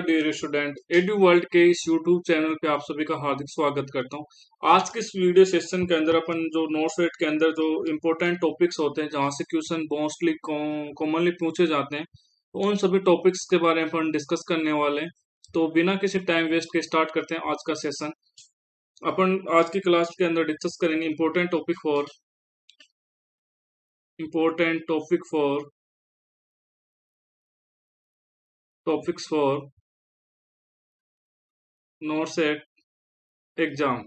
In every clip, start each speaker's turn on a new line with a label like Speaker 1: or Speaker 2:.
Speaker 1: Dear student, edu world के इस YouTube channel पे आप सभी का हार्दिक स्वागत करता हूं। आज के इस वीडियो सेशन के अंदर अपन जो नोट्स वेट के अंदर जो इम्पोर्टेंट टॉपिक्स होते हैं जहां से क्वेश्चन मोस्टली कॉमनली पूछे जाते हैं, तो उन सभी टॉपिक्स के बारे में अपन डिस्कस करने वाले हैं। तो बिना किसी टाइम वेस्ट के स्टार्ट करते हैं आज का सेशन। अपन आज की क्लास के अंदर डिस्कस करेंगे important topics for notes at exam.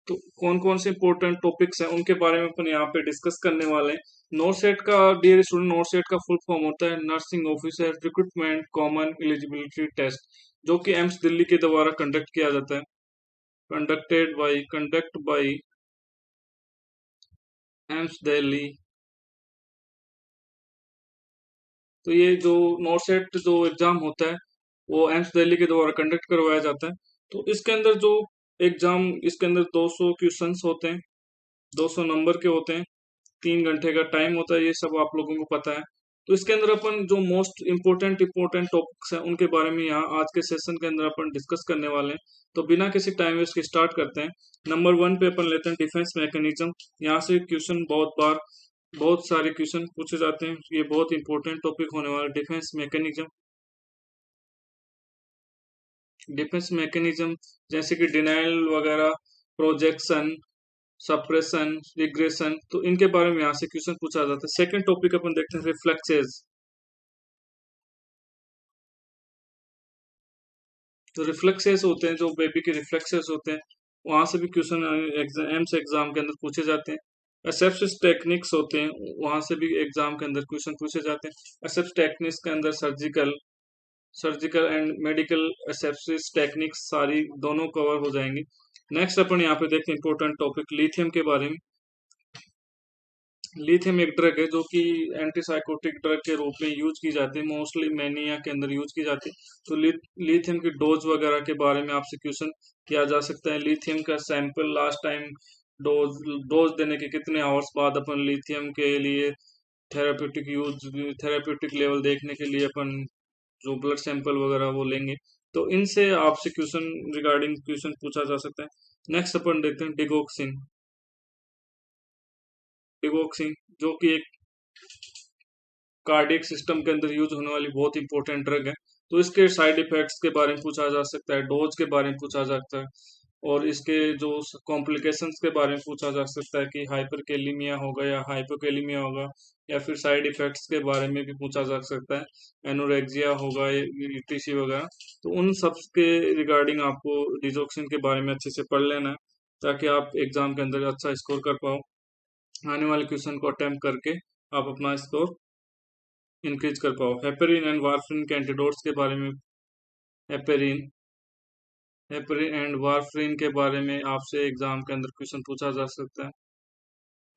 Speaker 1: तो कौन कौन से इंपॉर्टेंट टॉपिक्स हैं उनके बारे में अपन यहाँ पे डिस्कस करने वाले हैं। नोटसेट का डियर स्टूडेंट, नोटसेट का फुल फॉर्म होता है nursing officer recruitment common eligibility test, जो कि एम्स दिल्ली के द्वारा कंडक्ट किया जाता है। Conduct by AIIMS Delhi. तो ये जो नोटसेट जो एग्जाम होता है वो एम्स दिल्ली के द्वारा कंडक्ट करवाया जाता है। तो इसके अंदर जो एग्जाम, इसके अंदर 200 क्वेश्चंस होते हैं, 200 नंबर के होते हैं, 3 घंटे का टाइम होता है, ये सब आप लोगों को पता है। तो इसके अंदर अपन जो मोस्ट इम्पोर्टेंट टॉपिक्स हैं उनके बारे में यहाँ आज के सेशन के अंदर अपन डिस्कस करने वाले हैं। तो बिना किसी टाइम वेस्ट के स्टार्ट करते हैं। नंबर 1 पे अपन लेते हैं डिफेंस मैकेनिज्म। यहाँ से क्वेश्चन बहुत सारे क्वेश्चन पूछे जाते हैं। ये बहुत इंपॉर्टेंट टॉपिक होने वाला है डिफेंस मैकेनिज्म। जैसे कि डिनाइल वगैरह, प्रोजेक्शन, सप्रेशन, रिग्रेशन, तो इनके बारे में यहाँ से क्वेश्चन पूछा जाता है। सेकंड टॉपिक अपन देखते हैं रिफ्लेक्सेस। तो रिफ्लेक्सेस होते हैं, जो बेबी के रिफ्लेक्सेस होते हैं, वहां से भी क्वेश्चन एम्स एग्जाम के अंदर पूछे जाते हैं। एसेप्सिस टेक्निक्स होते हैं, वहां से भी एग्जाम के अंदर क्वेश्चन पूछे जाते हैं। एसेप्स टेक्निक्स के अंदर surgical and medical asepsis techniques सारी दोनों कवर हो जाएंगी। नेक्स्ट अपन यहाँ पे देखते हैं इंपॉर्टेंट टॉपिक लिथियम के बारे में। लिथियम एक ड्रग है जो कि एंटीसाइकोटिक ड्रग के रूप में यूज की जाती है, मोस्टली मैनिया के अंदर यूज की जाती है। तो लिथियम की डोज वगैरह के बारे में आपसे क्वेश्चन किया जा सकता है। लिथियम का सैंपल लास्ट टाइम डोज देने के कितने आवर्स बाद अपन लिथियम के लिए थेराप्यूटिक लेवल देखने के लिए अपन जो ब्लड सैंपल वगैरह वो लेंगे। तो इनसे आपसे क्वेश्चन रिगार्डिंग क्वेश्चन पूछा जा सकता है। नेक्स्ट अपन देखते हैं डिगोक्सिन, जो कि एक कार्डियक सिस्टम के अंदर यूज होने वाली बहुत इंपॉर्टेंट ड्रग है। तो इसके साइड इफेक्ट्स के बारे में पूछा जा सकता है, डोज के बारे में पूछा जा सकता है, और इसके जो कॉम्प्लिकेशंस के बारे में पूछा जा सकता है कि हाइपरकेलिमिया होगा या हाइपोकेलिमिया होगा, या फिर साइड इफेक्ट्स के बारे में भी पूछा जा सकता है, एनोरेक्सिया होगा, ईटीसी वगैरह। तो उन सब के रिगार्डिंग आपको डिजोक्सिन के बारे में अच्छे से पढ़ लेना है, ताकि आप एग्जाम के अंदर अच्छा स्कोर कर पाओ। आने वाले क्वेश्चन को अटेम्प्ट करके आप अपना स्कोर इंक्रीज कर पाओ। हेपेरिन एंड वारफरिन के एंटीडोट्स के बारे में हेपेरिन हेपेरिन एंड वारफरिन के बारे में आपसे एग्जाम के अंदर क्वेश्चन पूछा जा सकता है।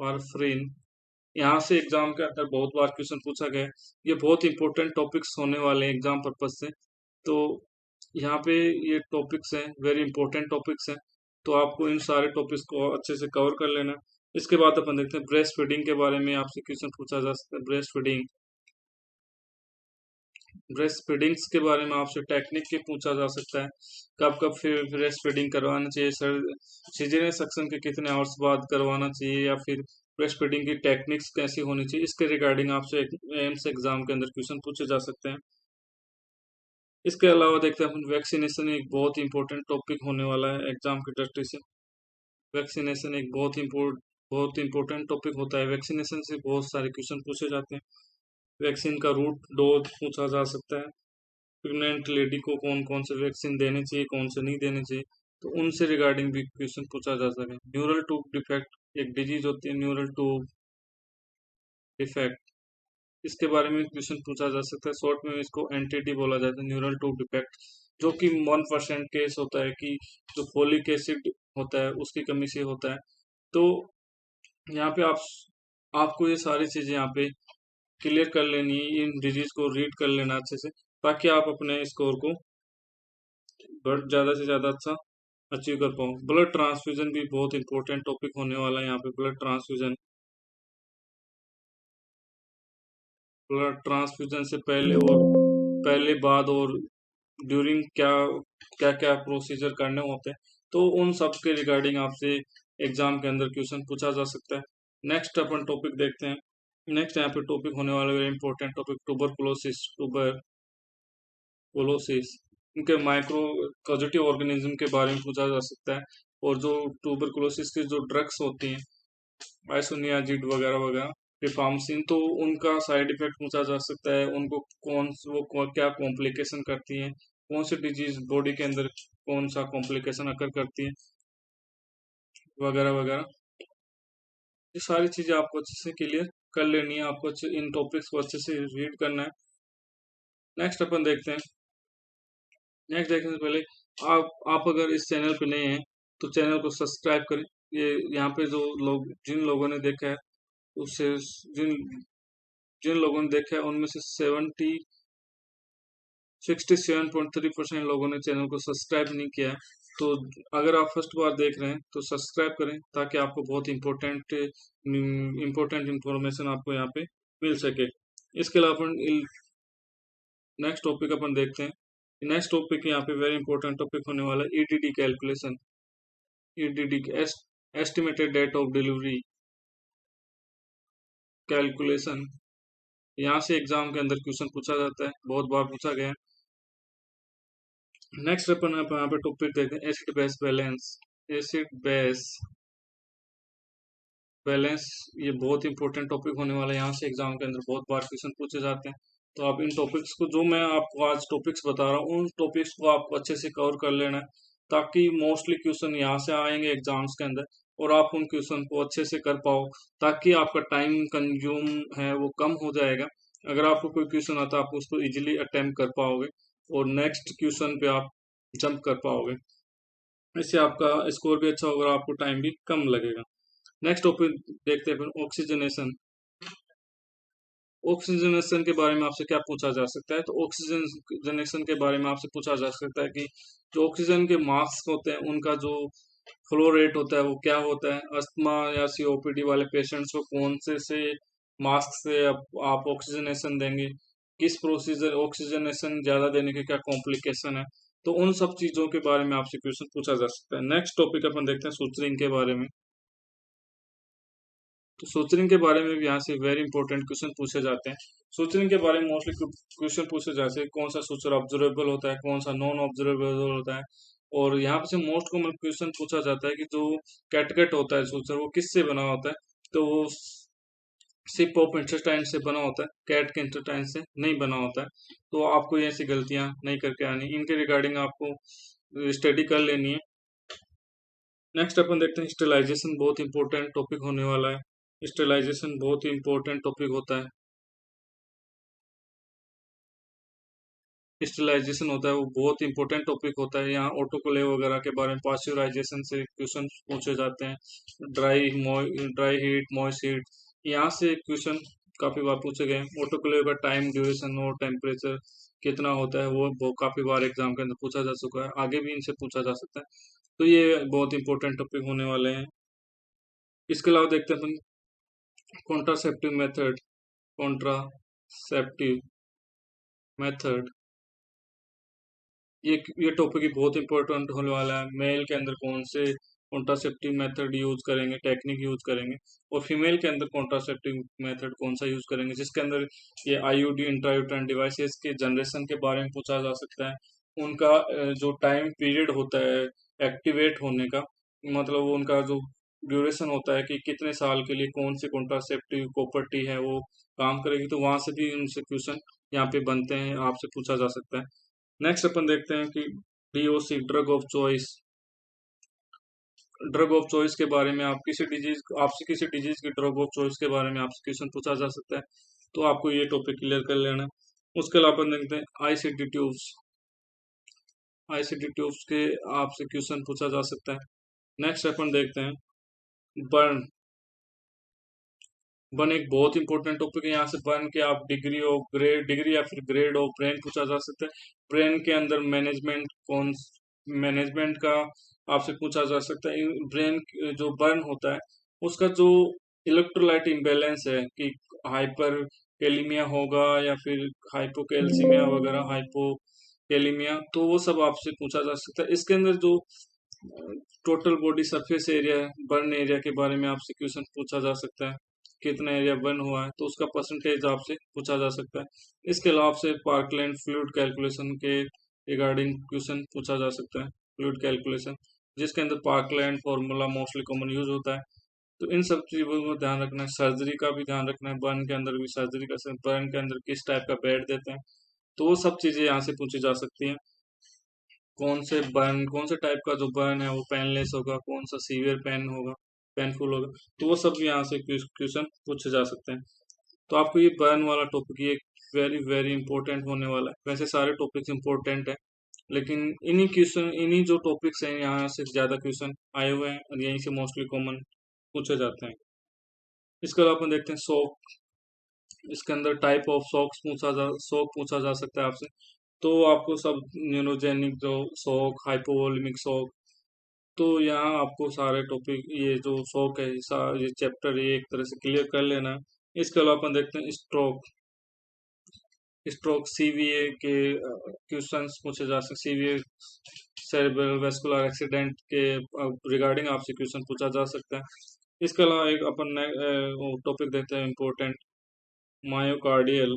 Speaker 1: वारफरिन, यहाँ से एग्जाम के अंदर बहुत बार क्वेश्चन पूछा गया है। ये बहुत इंपॉर्टेंट टॉपिक्स होने वाले हैं एग्जाम पर्पज से। तो यहाँ पे ये टॉपिक्स हैं, वेरी इंपॉर्टेंट टॉपिक्स हैं। तो आपको इन सारे टॉपिक्स को अच्छे से कवर कर लेना। इसके बाद अपन देखते हैं ब्रेस्ट फीडिंग के बारे में आपसे क्वेश्चन पूछा जा सकता है। ब्रेस्ट फीडिंग्स के बारे में आपसे टेक्निक के पूछा जा सकता है, कब कब फिर ब्रेस्ट फीडिंग करवाना चाहिए, सर सीजरियन सेक्शन के कितने आवर्स बाद करवाना चाहिए, या फिर ब्रेस्ट फीडिंग की टेक्निक्स कैसी होनी चाहिए, इसके रिगार्डिंग आपसे एम्स एग्जाम के अंदर क्वेश्चन पूछे जा सकते हैं। इसके अलावा देखते हैं अपन वैक्सीनेशन, एक बहुत इंपॉर्टेंट टॉपिक होने वाला है एग्जाम की दृष्टि से। वैक्सीनेशन एक बहुत इंपॉर्टेंट टॉपिक होता है। वैक्सीनेशन से बहुत सारे क्वेश्चन पूछे जाते हैं। वैक्सीन का रूट डोज पूछा जा सकता है। प्रेग्नेंट लेडी को कौन कौन से वैक्सीन देने चाहिए, कौन से नहीं देने चाहिए, तो उनसे रिगार्डिंग भी क्वेश्चन पूछा जा सके। न्यूरल ट्यूब डिफेक्ट एक डिजीज होती है, न्यूरल ट्यूब डिफेक्ट, इसके बारे में क्वेश्चन पूछा जा सकता है। शॉर्ट में इसको एनटीडी बोला जाता है, न्यूरल ट्यूब डिफेक्ट, जो कि 1% केस होता है कि जो फोलिक एसिड होता है उसकी कमी से होता है। तो यहाँ पे आपको ये सारी चीजें यहाँ पे क्लियर कर लेनी है, इन डिजीज को रीड कर लेना अच्छे से, ताकि आप अपने स्कोर को ज्यादा से ज्यादा अच्छा अचीव कर पाओ। ब्लड ट्रांसफ्यूजन भी बहुत इंपॉर्टेंट टॉपिक होने वाला है यहाँ पे। ब्लड ट्रांसफ्यूजन से पहले और पहले बाद और ड्यूरिंग क्या क्या क्या प्रोसीजर करने होते हैं, तो उन सब के रिगार्डिंग आपसे एग्जाम के अंदर क्वेश्चन पूछा जा सकता है। नेक्स्ट अपन टॉपिक देखते हैं। नेक्स्ट यहाँ पे टॉपिक होने वाला वेरी इंपॉर्टेंट टॉपिक ट्यूबरकुलोसिस इनके माइक्रो पॉजिटिव ऑर्गेनिज्म के बारे में पूछा जा सकता है। और जो ट्यूबरकुलोसिस की जो ड्रग्स होती हैं, आइसोनियाजिड वगैरह वगैरह, रिफार्मसिन, तो उनका साइड इफेक्ट पूछा जा सकता है। उनको क्या कॉम्प्लिकेशन करती हैं, कौन सी डिजीज बॉडी के अंदर कौन सा कॉम्प्लिकेशन अकर करती है, वगैरह वगैरह। ये सारी चीजें आपको अच्छे से क्लियर कर लेनी है, आपको इन टॉपिक्स को अच्छे से रीड करना है। नेक्स्ट अपन देखते हैं। नेक्स्ट देखने से पहले आप अगर इस चैनल पे नए हैं तो चैनल को सब्सक्राइब करें। ये यहाँ पे जो लोग जिन लोगों ने देखा है उससे जिन जिन लोगों ने देखा है उनमें से 67.3% लोगों ने चैनल को सब्सक्राइब नहीं किया है। तो अगर आप फर्स्ट बार देख रहे हैं तो सब्सक्राइब करें, ताकि आपको बहुत इंपॉर्टेंट इंफॉर्मेशन आपको यहाँ पे मिल सके। इसके अलावा अपन नेक्स्ट टॉपिक अपन देखते हैं। नेक्स्ट टॉपिक यहाँ पे वेरी इंपॉर्टेंट टॉपिक होने वाला है EDD calculation. EDD estimated date of delivery calculation. यहाँ से एग्जाम के अंदर क्वेश्चन पूछा जाता है, बहुत बार पूछा गया है। नेक्स्ट अपन यहाँ पे टॉपिक देखते हैं acid base balance. Acid base balance ये बहुत इंपॉर्टेंट टॉपिक होने वाला है। यहाँ से एग्जाम के अंदर बहुत बार क्वेश्चन पूछे जाते हैं। तो आप इन टॉपिक्स को, जो मैं आपको आज टॉपिक्स बता रहा हूँ, उन टॉपिक्स को आपको अच्छे से कवर कर लेना है, ताकि मोस्टली क्वेश्चन यहाँ से आएंगे एग्जाम्स के अंदर और आप उन क्वेश्चन को अच्छे से कर पाओ, ताकि आपका टाइम कंज्यूम है वो कम हो जाएगा। अगर आपको कोई क्वेश्चन आता है आप उसको इजीली अटेम्प्ट कर पाओगे और नेक्स्ट क्वेश्चन पे आप जंप कर पाओगे। इससे आपका स्कोर भी अच्छा होगा, आपको टाइम भी कम लगेगा। नेक्स्ट टॉपिक देखते हैं ऑक्सीजनेशन। ऑक्सीजनेशन के बारे में आपसे क्या पूछा जा सकता है? तो ऑक्सीजनेशन के बारे में आपसे पूछा जा सकता है कि जो ऑक्सीजन के मास्क होते हैं उनका जो फ्लो रेट होता है वो क्या होता है। अस्थमा या सीओपीडी वाले पेशेंट्स को कौन से मास्क से आप ऑक्सीजनेशन देंगे, किस प्रोसीजर ऑक्सीजनेशन ज्यादा देने के क्या कॉम्प्लिकेशन है, तो उन सब चीजों के बारे में आपसे क्वेश्चन पूछा जा सकता है। नेक्स्ट टॉपिक अपन देखते हैं सुचरिंग के बारे में। तो सुचरिंग के बारे में भी यहाँ से वेरी इंपॉर्टेंट क्वेश्चन पूछे जाते हैं। सुचरिंग के बारे में मोस्टली क्वेश्चन पूछे जाते हैं, कौन सा सूचर ऑब्जर्वेबल होता है, कौन सा नॉन ऑब्जर्वेबल होता है। और यहाँ पे से मोस्ट कॉमन क्वेश्चन पूछा जाता है कि जो कैटगट होता है सूचर वो किससे बना होता है। तो वो सिप ऑफ इंटेस्टाइन से बना होता है, कैट के इंटेस्टाइन से नहीं बना होता है। तो आपको ये ऐसी गलतियां नहीं करके आनी, इनके रिगार्डिंग आपको स्टडी कर लेनी है। नेक्स्ट अपन देखते हैं स्टेलाइजेशन, बहुत इंपॉर्टेंट टॉपिक होने वाला है। स्टेलाइजेशन बहुत ही इंपॉर्टेंट टॉपिक होता है। स्टेलाइजेशन होता है वो बहुत इंपॉर्टेंट टॉपिक होता है। यहाँ ऑटोक्लेव वगैरह के बारे में, पास्चराइजेशन से क्वेश्चन पूछे जाते हैं। ड्राई हीट, मॉइस्ट हीट, यहाँ से क्वेश्चन काफी बार पूछे गए हैं। ऑटोक्लेव का टाइम ड्यूरेशन और टेम्परेचर कितना होता है वो काफी बार एग्जाम के अंदर पूछा जा चुका है, आगे भी इनसे पूछा जा सकता है। तो ये बहुत इंपॉर्टेंट टॉपिक होने वाले हैं। इसके अलावा देखते हैं अपन कॉन्ट्रासेप्टिव मेथड। कॉन्ट्रासेप्टिव मेथड ये टॉपिक ही बहुत इंपॉर्टेंट होने वाला है। मेल के अंदर कौन से कॉन्ट्रासेप्टिव मेथड यूज करेंगे, टेक्निक यूज करेंगे, और फीमेल के अंदर कॉन्ट्रासेप्टिव मेथड कौन सा यूज करेंगे, जिसके अंदर ये आईयूडी इंट्रायूटेराइन डिवाइसेस के जनरेशन के बारे में पूछा जा सकता है। उनका जो टाइम पीरियड होता है एक्टिवेट होने का, मतलब उनका जो ड्यूरेशन होता है कि कितने साल के लिए कौन सी कॉन्ट्रासेप्टिव प्रॉपर्टी है वो काम करेगी, तो वहां से भी उनसे क्वेश्चन यहाँ पे बनते हैं, आपसे पूछा जा सकता है। नेक्स्ट अपन देखते हैं कि DOC, drug of choice. Drug of choice के बारे में आपसे किसी डिजीज की ड्रग ऑफ चॉइस के बारे में आपसे क्वेश्चन पूछा जा सकता है, तो आपको ये टॉपिक क्लियर कर लेना है। उसके अलावा अपन देखते हैं आईसीडी ट्यूब्स। आईसीडी ट्यूब्स के आपसे क्वेश्चन पूछा जा सकता है। नेक्स्ट अपन देखते हैं बर्न। बर्न एक बहुत इंपॉर्टेंट टॉपिक है। यहाँ से बर्न के आप डिग्री या फिर ग्रेड ऑफ ब्रेन पूछा जा सकता है। ब्रेन के अंदर मैनेजमेंट का आपसे पूछा जा सकता है। ब्रेन जो बर्न होता है उसका जो इलेक्ट्रोलाइट इम्बेलेंस है कि हाइपर कैलीमिया होगा या फिर हाइपोकैल्सीमिया वगैरह, हाइपोकैलीमिया, तो वो सब आपसे पूछा जा सकता है। इसके अंदर जो टोटल बॉडी सरफेस एरिया है, बर्न एरिया के बारे में आपसे क्वेश्चन पूछा जा सकता है। कितना एरिया बर्न हुआ है तो उसका परसेंटेज आपसे पूछा जा सकता है। इसके अलावा आपसे पार्कलैंड फ्लूइड कैलकुलेशन के रिगार्डिंग क्वेश्चन पूछा जा सकता है। फ्लूइड कैलकुलेशन जिसके अंदर parkland formula mostly common use होता है। तो इन सब चीज़ों को ध्यान रखना है। सर्जरी का भी ध्यान रखना है, बर्न के अंदर भी सर्जरी का, बर्न के अंदर किस टाइप का बेड देते हैं, तो वो सब चीज़ें यहाँ से पूछी जा सकती हैं। कौन से टाइप का जो बर्न है वो पेनलेस होगा, कौन सा सीवियर पेन होगा, पेनफुल होगा, तो वो सब भी यहाँ से क्वेश्चन पूछे जा सकते हैं। तो आपको ये बर्न वाला टॉपिक ये वेरी वेरी इंपॉर्टेंट होने वाला है। वैसे सारे टॉपिक्स इंपॉर्टेंट है, लेकिन इन्हीं जो टॉपिक्स हैं यहाँ से ज़्यादा क्वेश्चन आए हुए हैं और यहीं से मोस्टली कॉमन पूछे जाते हैं। इसके अलावा अपन देखते हैं सॉक। इसके अंदर टाइप ऑफ सॉक पूछा जा सकता है आपसे। तो आपको सब न्यूरोजेनिक जो शॉक, हाइपोवोलेमिक शॉक, तो यहाँ आपको सारे टॉपिक ये जो शॉक है ये चैप्टर ये एक तरह से क्लियर कर लेना है। इसके अलावा अपन देखते हैं स्ट्रोक। स्ट्रोक सीवीए के क्वेश्चंस पूछे जा सकते, सीवीए सेरेब्रल वेस्कुलर एक्सीडेंट के रिगार्डिंग आपसे क्वेश्चन पूछा जा सकता है। इसके अलावा एक अपन टॉपिक देखते हैं important, myocardial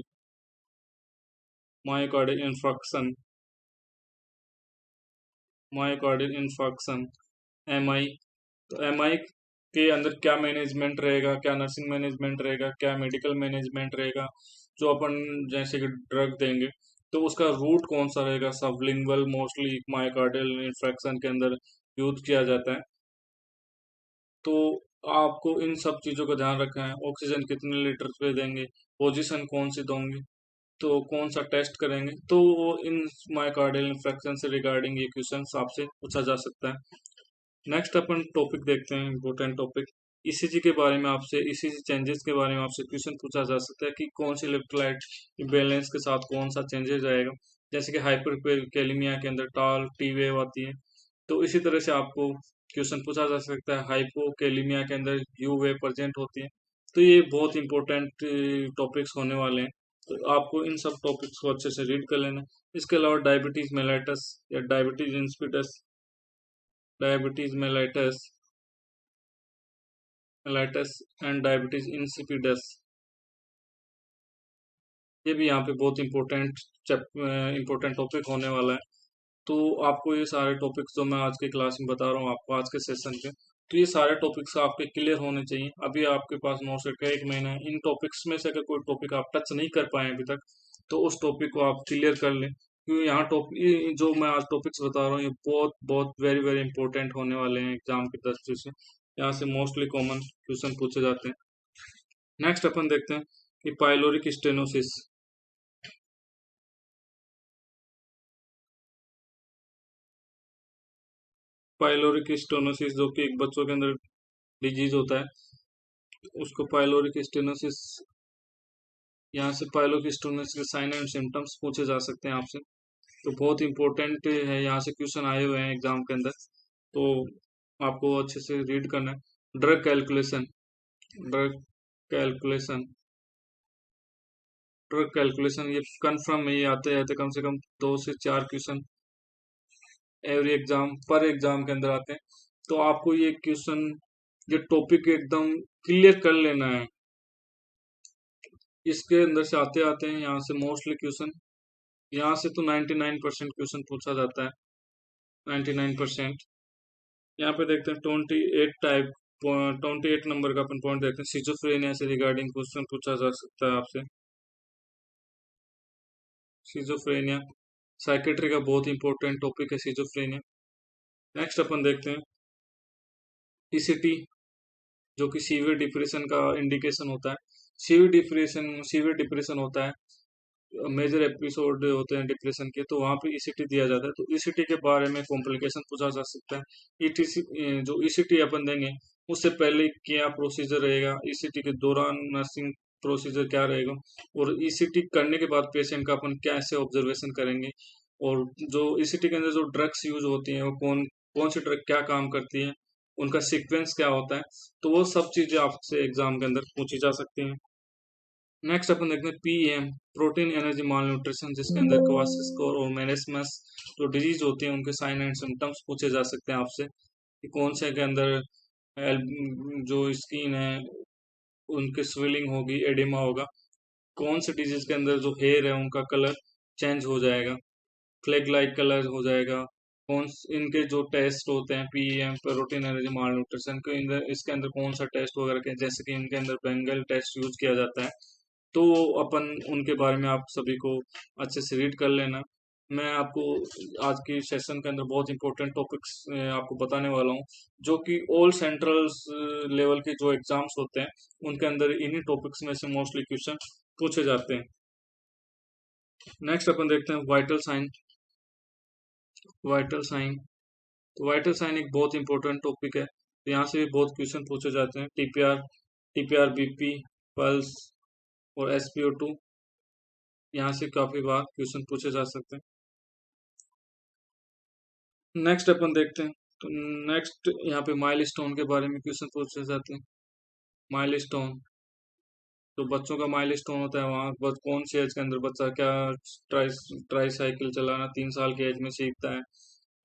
Speaker 1: myocardial infarction. Myocardial infarction MI, तो एमआई के अंदर क्या मैनेजमेंट रहेगा, क्या नर्सिंग मैनेजमेंट रहेगा, क्या मेडिकल मैनेजमेंट रहेगा, जो अपन जैसे कि ड्रग देंगे तो उसका रूट कौन सा रहेगा। सबलिंगुअल मोस्टली मायोकार्डियल इन्फेक्शन के अंदर यूज किया जाता है। तो आपको इन सब चीज़ों का ध्यान रखना है। ऑक्सीजन कितने लीटर पे देंगे, पोजीशन कौन सी दोगे, तो कौन सा टेस्ट करेंगे, तो वो इन मायोकार्डियल इन्फेक्शन से रिगार्डिंग ये क्वेश्चन आपसे पूछा जा सकता है। नेक्स्ट अपन टॉपिक देखते हैं, इम्पोर्टेंट टॉपिक ईसीजी के बारे में। आपसे ईसीजी चेंजेस के बारे में आपसे क्वेश्चन पूछा जा सकता है कि कौन सी इलेक्ट्रोलाइट बैलेंस के साथ कौन सा चेंजेस आएगा। जैसे कि हाइपरकैलेमिया के अंदर टाल टी वेव आती है, तो इसी तरह से आपको क्वेश्चन पूछा जा सकता है। हाइपोकैलेमिया के अंदर यू वेव प्रेजेंट होती है। तो ये बहुत इंपॉर्टेंट टॉपिक्स होने वाले हैं, तो आपको इन सब टॉपिक्स को अच्छे से रीड कर लेना है। इसके अलावा डायबिटीज मेलाइटस या diabetes insipidus, diabetes mellitus and diabetes insipidus, ये भी यहाँ पे बहुत इंपॉर्टेंट टॉपिक होने वाला है। तो आपको ये सारे टॉपिक्स जो मैं आज के क्लास में बता रहा हूँ आपको आज के सेशन के, तो ये सारे टॉपिक्स आपके क्लियर होने चाहिए। अभी आपके पास 9 से का 1 महीना है। इन टॉपिक्स में से अगर कोई टॉपिक आप टच नहीं कर पाए अभी तक, तो उस टॉपिक को आप क्लियर कर लें, क्योंकि यहाँ टॉपिक जो मैं आज टॉपिक्स बता रहा हूँ ये बहुत बहुत वेरी वेरी इंपॉर्टेंट होने वाले हैं एग्जाम की दृष्टि से। यहाँ से मोस्टली कॉमन क्वेश्चन पूछे जाते हैं। नेक्स्ट अपन देखते हैं कि पाइलोरिक स्टेनोसिस। पाइलोरिक स्टेनोसिस जो कि एक बच्चों के अंदर डिजीज होता है, उसको पाइलोरिक स्टेनोसिस, यहाँ से पाइलोरिक स्टेनोसिस के साइन एंड सिम्टम्स पूछे जा सकते हैं आपसे। तो बहुत इंपॉर्टेंट है, यहाँ से क्वेश्चन आए हुए हैं एग्जाम के अंदर, तो आपको अच्छे से रीड करना है। ड्रग कैलकुलेशन ड्रग कैलकुलेशन ये कंफर्म है, ये आते आते कम से कम 2 से 4 क्वेश्चन पर एग्जाम के अंदर आते हैं। तो आपको ये क्वेश्चन, ये टॉपिक एकदम क्लियर कर लेना है। इसके अंदर से आते आते हैं यहाँ से मोस्टली क्वेश्चन, यहाँ से तो 99% क्वेश्चन पूछा जाता है, 99%। यहाँ पे देखते हैं 28 नंबर का अपन पॉइंट देखते हैं। सिजोफ्रेनिया से रिगार्डिंग क्वेश्चन पूछा जा सकता है आपसे। सिजोफ्रेनिया साइकेट्री का बहुत इंपॉर्टेंट टॉपिक है सिजोफ्रेनिया। नेक्स्ट अपन देखते हैं ईसीटी, जो कि सीवियर डिप्रेशन का इंडिकेशन होता है। सीवियर डिप्रेशन होता है, मेजर एपिसोड होते हैं डिप्रेशन के, तो वहाँ पे ईसीटी दिया जाता है। तो ईसीटी के बारे में कॉम्प्लिकेशन पूछा जा सकता है। ईटीसी जो ईसीटी अपन देंगे उससे पहले क्या प्रोसीजर रहेगा, ईसीटी के दौरान नर्सिंग प्रोसीजर क्या रहेगा, और ईसीटी करने के बाद पेशेंट का अपन कैसे ऑब्जर्वेशन करेंगे, और जो ईसीटी के अंदर जो ड्रग्स यूज होती हैं वो कौन कौन सी ड्रग क्या काम करती है, उनका सीक्वेंस क्या होता है, तो वो सब चीजें आपसे एग्जाम के अंदर पूछी जा सकती हैं। नेक्स्ट अपन देखते हैं पीएम, प्रोटीन एनर्जी माल न्यूट्रिशन, जिसके अंदर क्वासिस्कोर और मेनिस्मस जो डिजीज होती है उनके साइन एंड सिम्टम्स पूछे जा सकते हैं आपसे कि कौन से के अंदर जो स्किन है उनकी स्वेलिंग होगी, एडिमा होगा, कौन से डिजीज के अंदर जो हेयर है उनका कलर चेंज हो जाएगा, फ्लेग लाइक कलर हो जाएगा, इनके जो टेस्ट होते हैं पीएम प्रोटीन एनर्जी माल न्यूट्रिशन के अंदर, इसके अंदर कौन सा टेस्ट वगैरह के, जैसे कि इनके अंदर बेंगल टेस्ट यूज किया जाता है, तो अपन उनके बारे में आप सभी को अच्छे से रीड कर लेना। मैं आपको आज की सेशन के अंदर बहुत इंपॉर्टेंट टॉपिक्स आपको बताने वाला हूँ, जो कि ऑल सेंट्रल लेवल के जो एग्जाम्स होते हैं उनके अंदर इन्हीं टॉपिक्स में से मोस्टली क्वेश्चन पूछे जाते हैं। नेक्स्ट अपन देखते हैं वाइटल साइन। वाइटल साइन, तो वाइटल साइन एक बहुत इंपॉर्टेंट टॉपिक है, तो यहाँ से भी बहुत क्वेश्चन पूछे जाते हैं। टीपीआर बीपी, पल्स और SpO2, यहाँ से काफी बार क्वेश्चन पूछे जा सकते हैं। नेक्स्ट अपन देखते हैं, तो नेक्स्ट यहाँ पे माइलस्टोन के बारे में क्वेश्चन पूछे जाते हैं। माइलस्टोन, तो बच्चों का माइलस्टोन होता है, वहाँ बस कौन सी एज के अंदर बच्चा क्या ट्राई ट्राई साइकिल चलाना 3 साल की एज में सीखता है,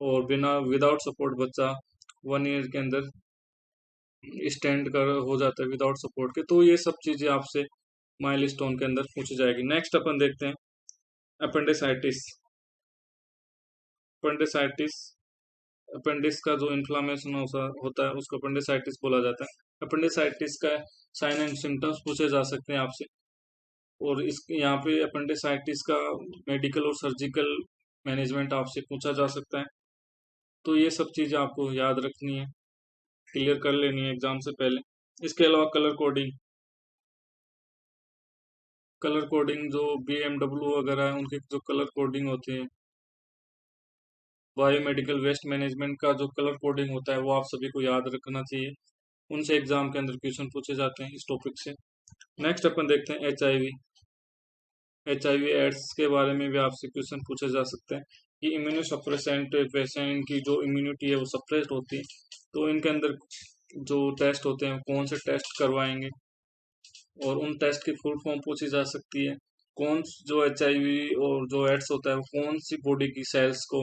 Speaker 1: और बिना विदाउट सपोर्ट बच्चा 1 ईयर के अंदर स्टैंड कर हो जाता है विदाउट सपोर्ट के। तो ये सब चीजें आपसे माइलस्टोन के अंदर पूछी जाएगी। नेक्स्ट अपन देखते हैं अपेंडिसाइटिस। अपेंडिसाइटिस, अपेंडिक्स का जो इन्फ्लामेशन होता है उसको अपेंडिसाइटिस बोला जाता है। अपेंडिसाइटिस का साइन एंड सिम्टम्स पूछे जा सकते हैं आपसे, और इस यहाँ पे अपेंडिसाइटिस का मेडिकल और सर्जिकल मैनेजमेंट आपसे पूछा जा सकता है। तो ये सब चीज़ें आपको याद रखनी है, क्लियर कर लेनी है एग्जाम से पहले। इसके अलावा कलर कोडिंग, कलर कोडिंग जो BMW वगैरह है उनकी जो कलर कोडिंग होती है, बायोमेडिकल वेस्ट मैनेजमेंट का जो कलर कोडिंग होता है वो आप सभी को याद रखना चाहिए, उनसे एग्जाम के अंदर क्वेश्चन पूछे जाते हैं इस टॉपिक से। नेक्स्ट अपन देखते हैं HIV एड्स के बारे में भी आपसे क्वेश्चन पूछे जा सकते हैं कि इम्यूनो सप्रेसेंट पेशेंट की जो इम्यूनिटी है वो सप्रेस्ड होती है, तो इनके अंदर जो टेस्ट होते हैं कौन से टेस्ट करवाएंगे, और उन टेस्ट की फुल फॉर्म पूछी जा सकती है। जो HIV और जो एड्स होता है वो कौन सी बॉडी की सेल्स को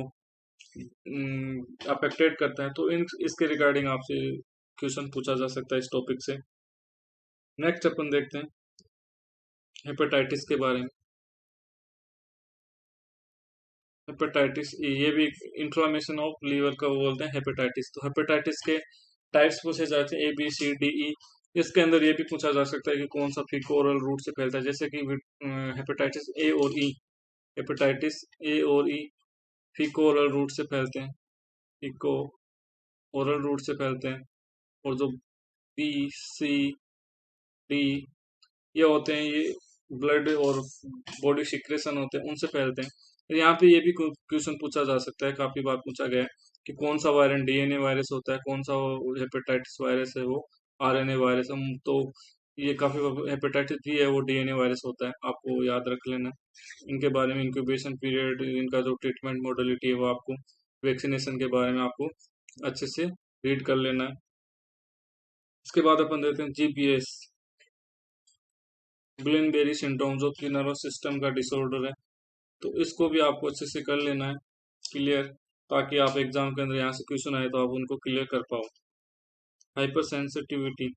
Speaker 1: अफेक्टेड करता है, तो इन इसके रिगार्डिंग आपसे क्वेश्चन पूछा जा सकता है इस टॉपिक से। नेक्स्ट अपन देखते हैं हेपेटाइटिस के बारे में। हेपेटाइटिस ये भी इंफ्लामेशन ऑफ लीवर का वो बोलते हैं हेपेटाइटिस। तो हेपेटाइटिस के टाइप्स पूछे जाते हैं ABCDE। इसके अंदर ये भी पूछा जा सकता है कि कौन सा फीको ओरल रूट से फैलता है, जैसे कि हेपेटाइटिस A और E। हेपेटाइटिस A और E फीको ओरल रूट से फैलते हैं, फीको ओरल रूट से फैलते हैं। और जो B, C, D ये होते हैं, ये ब्लड और बॉडी सिक्रेशन होते हैं उनसे फैलते हैं। तो यहाँ पे ये भी क्वेश्चन पूछा जा सकता है, काफी बार पूछा गया है कि कौन सा वायरस DNA वायरस होता है, कौन सा हेपेटाइटिस वायरस है वो RNA वायरस है। तो ये काफी हेपेटाइटिस भी है वो DNA वायरस होता है, आपको याद रख लेना। इनके बारे में इंक्यूबेशन पीरियड, इनका जो ट्रीटमेंट मॉडलिटी है वो आपको, वैक्सीनेशन के बारे में आपको अच्छे से रीड कर लेना है। इसके बाद अपन देखते हैं GPS, गुलेनबेरी सिंड्रोम, जो कि नर्वस सिस्टम का डिसऑर्डर है। तो इसको भी आपको अच्छे से कर लेना है क्लियर, ताकि आप एग्जाम के अंदर यहाँ से क्वेश्चन आए तो आप उनको क्लियर कर पाओ। हाइपर सेंसिटिविटी,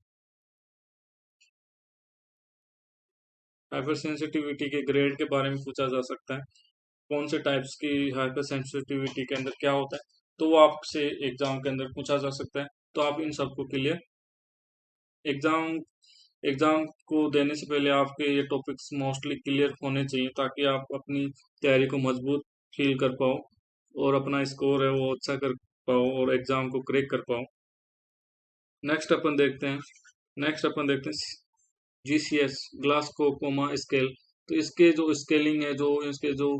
Speaker 1: हाइपर सेंसिटिविटी के ग्रेड के बारे में पूछा जा सकता है, कौन से टाइप्स की हाइपर सेंसिटिविटी के अंदर क्या होता है, तो वो आपसे एग्जाम के अंदर पूछा जा सकता है। तो आप इन सबको क्लियर, एग्जाम एग्जाम को देने से पहले आपके ये टॉपिक्स मोस्टली क्लियर होने चाहिए, ताकि आप अपनी तैयारी को मजबूत फील कर पाओ और अपना स्कोर है वो अच्छा कर पाओ और एग्जाम को क्रैक कर पाओ। नेक्स्ट अपन देखते हैं GCS, ग्लासको कोमा स्केल। तो इसके जो स्केलिंग है, जो इसके जो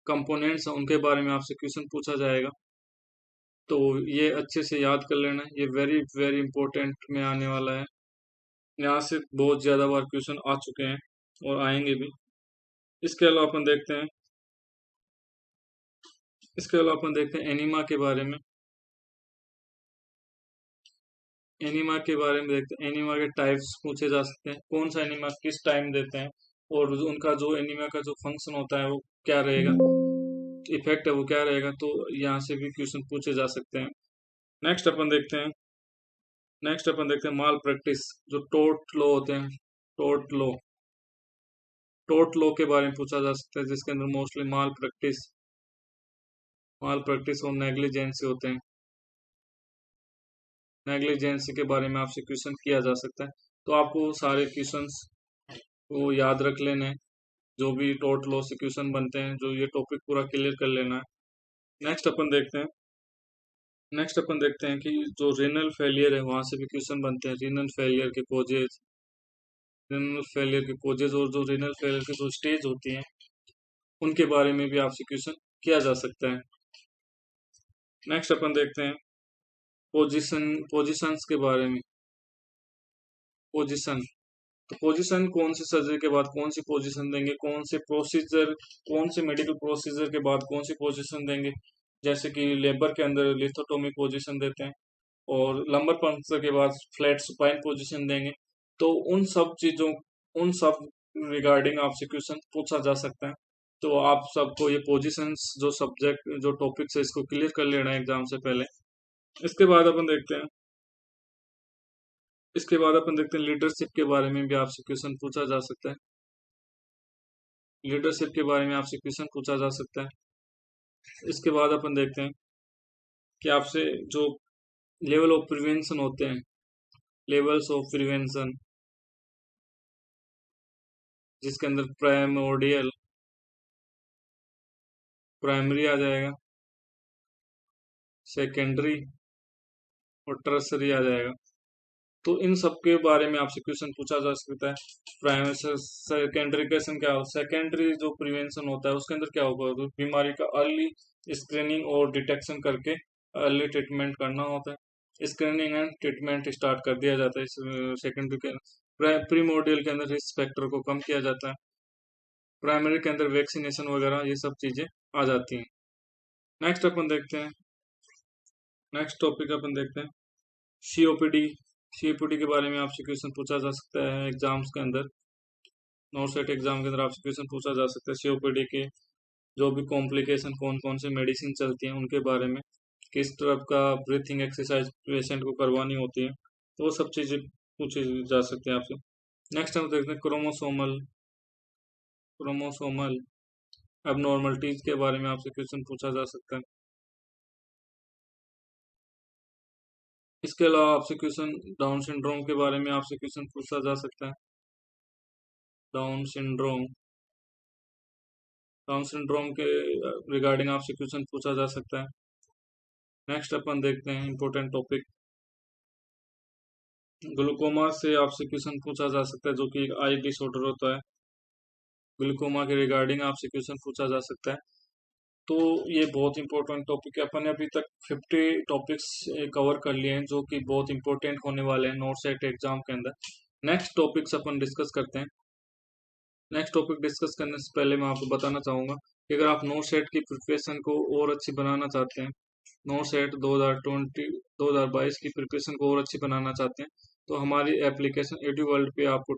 Speaker 1: कंपोनेंट्स हैं उनके बारे में आपसे क्वेश्चन पूछा जाएगा, तो ये अच्छे से याद कर लेना, ये वेरी वेरी इंपॉर्टेंट में आने वाला है। यहाँ से बहुत ज्यादा बार क्वेश्चन आ चुके हैं और आएंगे भी। इसके अलावा अपन देखते हैं एनीमा के बारे में। एनिमा के बारे में देखते हैं। एनिमा के टाइप्स पूछे जा सकते हैं, कौन सा एनिमा किस टाइम देते हैं, और उनका जो एनिमा का जो फंक्शन होता है वो क्या रहेगा, इफेक्ट है वो क्या रहेगा। तो यहाँ से भी क्वेश्चन पूछे जा सकते हैं। नेक्स्ट अपन देखते हैं माल प्रैक्टिस, जो टोट लो होते हैं, टोट लो टोट लो के बारे में पूछा जा सकता है, जिसके अंदर मोस्टली माल प्रैक्टिस और नेग्लिजेंसी होते हैं। नेग्लिजेंसी के बारे में आपसे क्वेश्चन किया जा सकता है। तो आपको सारे क्वेश्चंस को याद रख लेने हैं, जो भी टोट लो से क्वेश्चन बनते हैं, जो ये टॉपिक पूरा क्लियर कर लेना है। नेक्स्ट अपन देखते हैं कि जो रीनल फेलियर है वहां से भी क्वेश्चन बनते हैं। रीनल फेलियर के कोजेज और जो रीनल फेलियर की जो स्टेज होती हैं उनके बारे में भी आपसे क्वेश्चन किया जा सकता है। नेक्स्ट अपन देखते हैं पोजीशंस के बारे में। पोजीशन, तो पोजीशन कौन से सर्जरी के बाद कौन सी पोजीशन देंगे, कौन से मेडिकल प्रोसीजर के बाद कौन सी पोजीशन देंगे। जैसे कि लेबर के अंदर लिथोटोमी पोजीशन देते हैं, और लंबर पंक्चर के बाद फ्लैट सुपाइन पोजीशन देंगे। तो उन सब रिगार्डिंग आपसे क्वेश्चन पूछा जा सकता है। तो आप सबको ये पोजीशंस जो सब्जेक्ट जो टॉपिक्स है इसको क्लियर कर लेना है एग्जाम से पहले। इसके बाद अपन देखते हैं लीडरशिप के बारे में भी आपसे क्वेश्चन पूछा जा सकता है। लीडरशिप के बारे में आपसे क्वेश्चन पूछा जा सकता है। इसके बाद अपन देखते हैं कि आपसे जो लेवल ऑफ प्रिवेंशन होते हैं, लेवल्स ऑफ प्रिवेंशन, जिसके अंदर प्राइमरी आ जाएगा, सेकेंडरी और टर्सरी आ जाएगा। तो इन सब के बारे में आपसे क्वेश्चन पूछा जा सकता है। प्राइमरी सेकेंडरी जो प्रिवेंशन होता है उसके अंदर क्या होगा, तो बीमारी का अर्ली स्क्रीनिंग और डिटेक्शन करके अर्ली ट्रीटमेंट करना होता है। स्क्रीनिंग एंड ट्रीटमेंट स्टार्ट कर दिया जाता है इस सेकेंडरी के। प्रीमोर्डियल के अंदर रिस्क फैक्टर को कम किया जाता है। प्राइमरी के अंदर वैक्सीनेशन वगैरह ये सब चीजें आ जाती हैं। नेक्स्ट अपन देखते हैं नेक्स्ट टॉपिक अपन देखते हैं सीओपीडी। सीओपीडी के बारे में आपसे क्वेश्चन पूछा जा सकता है एग्जाम्स के अंदर। नॉर्सेट एग्जाम के अंदर आपसे क्वेश्चन पूछा जा सकता है सीओपीडी के जो भी कॉम्प्लिकेशन, कौन कौन से मेडिसिन चलती हैं उनके बारे में, किस तरह का ब्रीथिंग एक्सरसाइज पेशेंट को करवानी होती है, तो वो सब चीजें पूछी जा सकती हैं आपसे। नेक्स्ट हम देखते हैं क्रोमोसोमल एबनॉर्मलिटीज के बारे में आपसे क्वेश्चन पूछा जा सकता है। इसके अलावा आपसे क्वेश्चन डाउन सिंड्रोम के बारे में आपसे क्वेश्चन पूछा जा सकता है। डाउन सिंड्रोम के रिगार्डिंग आपसे क्वेश्चन पूछा जा सकता है। नेक्स्ट अपन देखते हैं इंपॉर्टेंट टॉपिक ग्लूकोमा से आपसे क्वेश्चन पूछा जा सकता है, जो कि एक आई डिसऑर्डर होता है। ग्लूकोमा के रिगार्डिंग आपसे क्वेश्चन पूछा जा सकता है। तो ये बहुत इंपॉर्टेंट टॉपिक है। अपन ने अभी तक 50 टॉपिक्स कवर कर लिए हैं, जो कि बहुत इंपॉर्टेंट होने वाले हैं नोट सेट एग्जाम के अंदर। नेक्स्ट टॉपिक्स अपन डिस्कस करते हैं। नेक्स्ट टॉपिक डिस्कस करने से पहले मैं आपको बताना चाहूँगा कि अगर आप नोट सेट की प्रिपरेशन को और अच्छी बनाना चाहते हैं, नोट सेट 2022 की प्रिपरेशन को और अच्छी बनाना चाहते हैं, तो हमारी एप्लीकेशन एडुवर्ल्ड पे आपको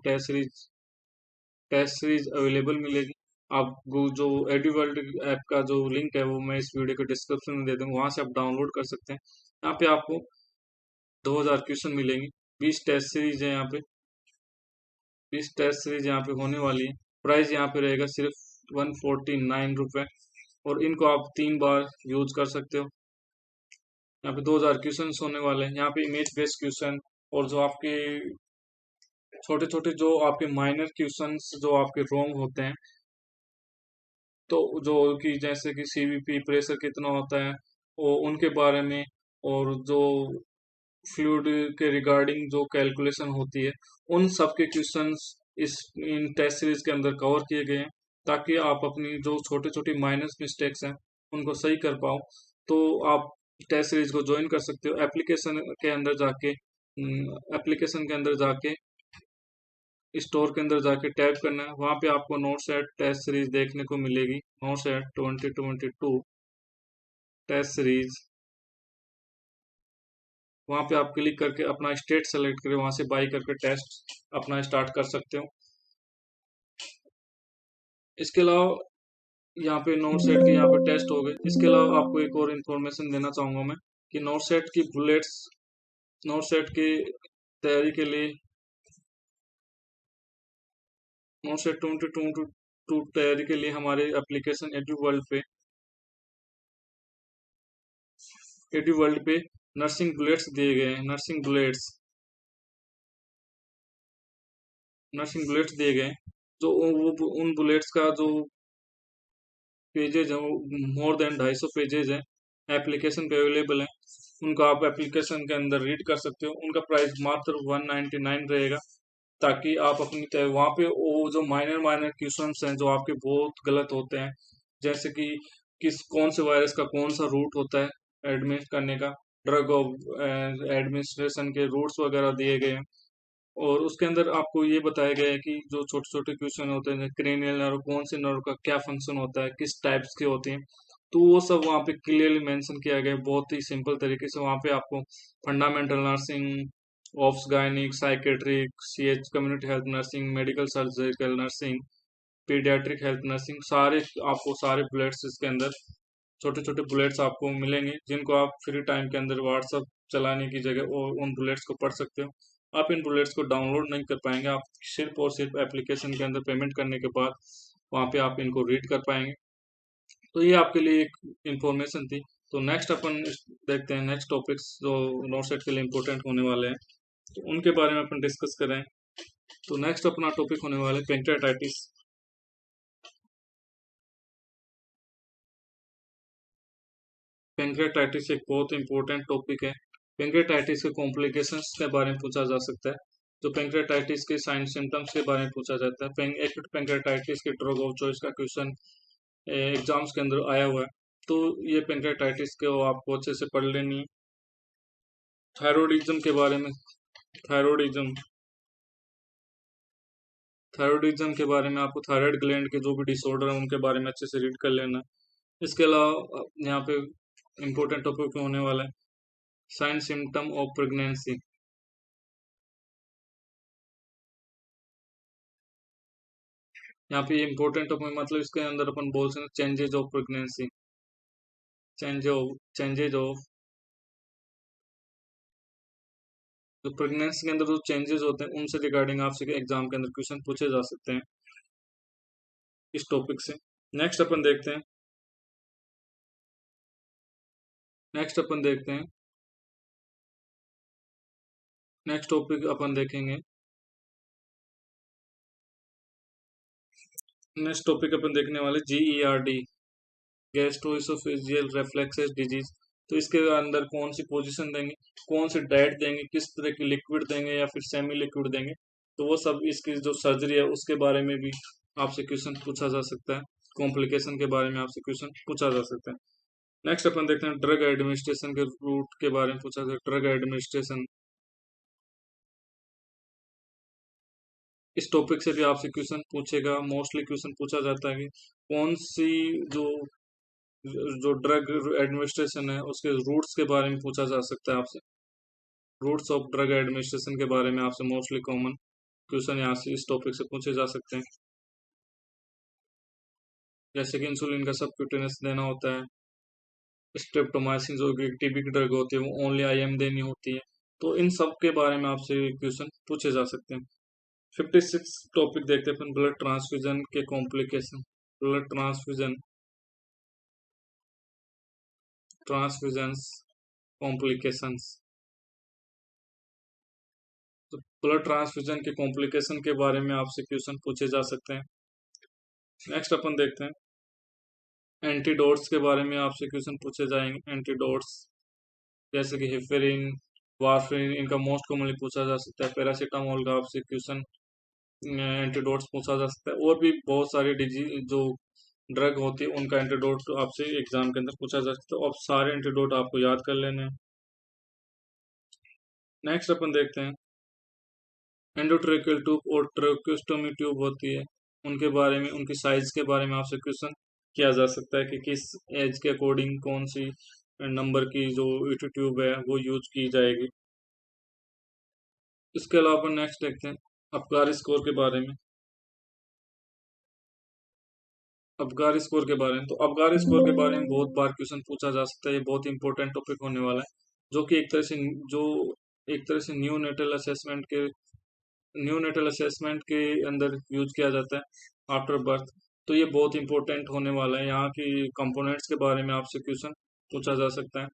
Speaker 1: टेस्ट सीरीज अवेलेबल मिलेगी। आप जो एडुवर्ल्ड ऐप का जो लिंक है वो मैं इस वीडियो के डिस्क्रिप्शन में दे दूँगा, वहाँ से आप डाउनलोड कर सकते हैं। यहाँ पे आपको 2000 क्वेश्चन मिलेंगे। 20 टेस्ट सीरीज है यहाँ पे 20 टेस्ट सीरीज यहाँ पे होने वाली है। प्राइस यहाँ पे रहेगा सिर्फ 149 रुपये, और इनको आप 3 बार यूज कर सकते हो। यहाँ पे 2000 क्वेश्चन होने वाले हैं। यहाँ पे इमेज बेस्ड क्वेश्चन और जो आपके छोटे छोटे जो आपके माइनर क्वेश्चंस जो आपके रॉन्ग होते हैं, तो जो कि जैसे कि सीवीपी प्रेशर कितना होता है वो उनके बारे में, और जो फ्लूइड के रिगार्डिंग जो कैलकुलेशन होती है, उन सब के क्वेश्चंस इन टेस्ट सीरीज के अंदर कवर किए गए हैं, ताकि आप अपनी जो छोटी छोटी माइनस मिस्टेक्स हैं उनको सही कर पाओ। तो आप टेस्ट सीरीज को ज्वाइन कर सकते हो। एप्लीकेशन के अंदर जाके स्टोर के अंदर जाके टैप करना है, वहाँ पे आपको नोट सेट टेस्ट सीरीज देखने को मिलेगी। नोट सेट 2022 टेस्ट सीरीज वहाँ पे आप क्लिक करके अपना स्टेट सेलेक्ट करें, वहाँ से बाई करके टेस्ट अपना स्टार्ट कर सकते हो। इसके अलावा यहाँ पे नोट सेट के यहाँ पे टेस्ट हो गए। इसके अलावा आपको एक और इन्फॉर्मेशन देना चाहूँगा मैं कि नोट सेट की बुलेट्स, नोट सेट की तैयारी के लिए, नोट सेट 2022 तैयारी के लिए हमारे एप्लीकेशन एडू वर्ल्ड पे नर्सिंग बुलेट्स दिए गए हैं। नर्सिंग बुलेट्स दिए गए हैं। जो वो उन बुलेट्स का जो पेजेज है वो मोर देन 250 पेजेज है, एप्लीकेशन पे अवेलेबल है। उनको आप एप्लीकेशन के अंदर रीड कर सकते हो। उनका प्राइस मात्र 199 रहेगा, ताकि आप अपनी वहाँ पे वो जो माइनर माइनर क्वेश्चंस हैं जो आपके बहुत गलत होते हैं, जैसे कि कौन से वायरस का कौन सा रूट होता है एडमिट करने का, ड्रग ऑफ एडमिनिस्ट्रेशन के रूट्स वगैरह दिए गए हैं। और उसके अंदर आपको ये बताया गया है कि जो छोटे छोटे क्वेश्चन होते हैं, क्रेनियल नर्व, कौन से नर्व का क्या फंक्शन होता है, किस टाइप्स के होते हैं, तो वो सब वहाँ पे क्लियरली मेंशन किया गया है बहुत ही सिंपल तरीके से। वहाँ पे आपको फंडामेंटल नर्सिंग, ऑफ्स गायनिक, psychiatric, CH community health nursing, medical surgical nursing, paediatric health nursing, सारे आपको सारे बुलेट्स इसके अंदर छोटे छोटे बुलेट्स आपको मिलेंगे, जिनको आप फ्री टाइम के अंदर व्हाट्सअप चलाने की जगह और उन बुलेट्स को पढ़ सकते हो। आप इन बुलेट्स को डाउनलोड नहीं कर पाएंगे, आप सिर्फ और सिर्फ एप्लीकेशन के अंदर पेमेंट करने के बाद वहाँ पे आप इनको रीड कर पाएंगे। तो ये आपके लिए एक इंफॉर्मेशन थी। तो नेक्स्ट अपन देखते हैं नेक्स्ट टॉपिक्स जो नोट सेट के लिए इम्पोर्टेंट होने वाले हैं, तो उनके बारे में अपन डिस्कस करें। तो नेक्स्ट अपना टॉपिक होने वाला है पेंक्रेटाइटिस। पेंक्रेटाइटिस एक बहुत इंपॉर्टेंट टॉपिक है। पेंक्रेटाइटिस के कॉम्प्लिकेशंस के बारे में पूछा जा सकता है। तो पेंक्रेटाइटिस के साइन सिम्टम्स के बारे में पूछा जाता है। एक्यूट पेंक्रेटाइटिस के ड्रग ऑफ चॉइस का क्वेश्चन एग्जाम्स के अंदर आया हुआ है। तो ये पेंक्रेटाइटिस को आपको अच्छे से पढ़ लेनी है। थायरोडिज्म के बारे में, थायरोडिज्म थायरोडिज्म के बारे में आपको थायराइड ग्लैंड के जो भी डिसऑर्डर है उनके बारे में अच्छे से रीड कर लेना है। इसके अलावा यहाँ पे इम्पोर्टेंट टॉपिक होने वाला है साइन सिम्टम ऑफ प्रेगनेंसी। यहाँ पे इम्पोर्टेंट टॉपिक मतलब इसके अंदर अपन बोल सकते हैं changes of pregnancy, changes of जो प्रेगनेंसी के अंदर जो चेंजेस होते हैं उनसे रिगार्डिंग आपसे एग्जाम के अंदर क्वेश्चन पूछे जा सकते हैं इस टॉपिक से। नेक्स्ट अपन देखते हैं नेक्स्ट अपन देखते हैं नेक्स्ट टॉपिक अपन देखेंगे। नेक्स्ट टॉपिक अपन देखने वाले GERD, गैस्ट्रोइसोफेजियल रेफ्लक्सेस डिजीज। तो इसके अंदर कौन सी पोजीशन देंगे, कौन सी डाइट देंगे, किस तरह की लिक्विड देंगे या फिर सेमी लिक्विड देंगे, तो वो सब इसकी जो सर्जरी है उसके बारे में भी आपसे क्वेश्चन पूछा जा सकता है। कॉम्प्लिकेशन के बारे में आपसे क्वेश्चन पूछा जा सकता है। नेक्स्ट अपन देखते हैं ड्रग एडमिनिस्ट्रेशन के रूट के बारे में पूछा जाए। ड्रग एडमिनिस्ट्रेशन, इस टॉपिक से भी आपसे क्वेश्चन पूछेगा। मोस्टली क्वेश्चन पूछा जाता है कि कौन सी जो जो ड्रग एडमिनिस्ट्रेशन है उसके रूट्स के बारे में पूछा जा सकता है आपसे। रूट्स ऑफ ड्रग एडमिनिस्ट्रेशन के बारे में आपसे मोस्टली कॉमन क्वेश्चन यहाँ से इस टॉपिक से पूछे जा सकते हैं। जैसे कि इंसुलिन का सबक्यूटेनियस देना होता है, स्ट्रेप्टोमाइसिन जो कि टीबी की ड्रग होती है वो ओनली IM देनी होती है। तो इन सब के बारे में आपसे क्वेश्चन पूछे जा सकते हैं। 56 टॉपिक देखते हैं ब्लड ट्रांसफ्यूजन के कॉम्प्लिकेशन। Blood transfusions complications. तो ब्लड ट्रांसफ्यूजन के कॉम्प्लिकेशन के बारे में आपसे क्वेश्चन पूछे जा सकते हैं। नेक्स्ट अपन देखते हैं एंटीडोट्स के बारे में आपसे क्वेश्चन पूछे जाएंगे। एंटीडोट्स जैसे कि हेपेरिन, वारफेरिन, इनका मोस्ट कॉमनली पूछा जा सकता है। पैरासीटामोल का आपसे क्वेश्चन एंटीडोट्स पूछा जा सकता है। और भी बहुत सारी डिजीज जो ड्रग होती है उनका एंटीडोट आपसे एग्जाम के अंदर पूछा जा सकता है। अब सारे एंटीडोट आपको याद कर लेने हैं। नेक्स्ट अपन देखते हैं एंडोट्रेकियल ट्यूब और ट्रेकोस्टोमी ट्यूब होती है, उनके बारे में, उनकी साइज के बारे में आपसे क्वेश्चन किया जा सकता है कि किस एज के अकॉर्डिंग कौन सी नंबर की जो एटीट्यूब है वो यूज की जाएगी। इसके अलावा अपन नेक्स्ट देखते हैं अबकारी स्कोर के बारे में। अबकारी स्कोर के बारे में, तो अबकारी स्कोर के बारे में बहुत बार क्वेश्चन पूछा जा सकता है। ये बहुत इंपॉर्टेंट टॉपिक होने वाला है, जो कि जो एक तरह से न्यू नेटल असेसमेंट के अंदर यूज किया जाता है आफ्टर बर्थ। तो ये बहुत इंपॉर्टेंट होने वाला है। यहाँ की कंपोनेंट्स के बारे में आपसे क्वेश्चन पूछा जा सकता है।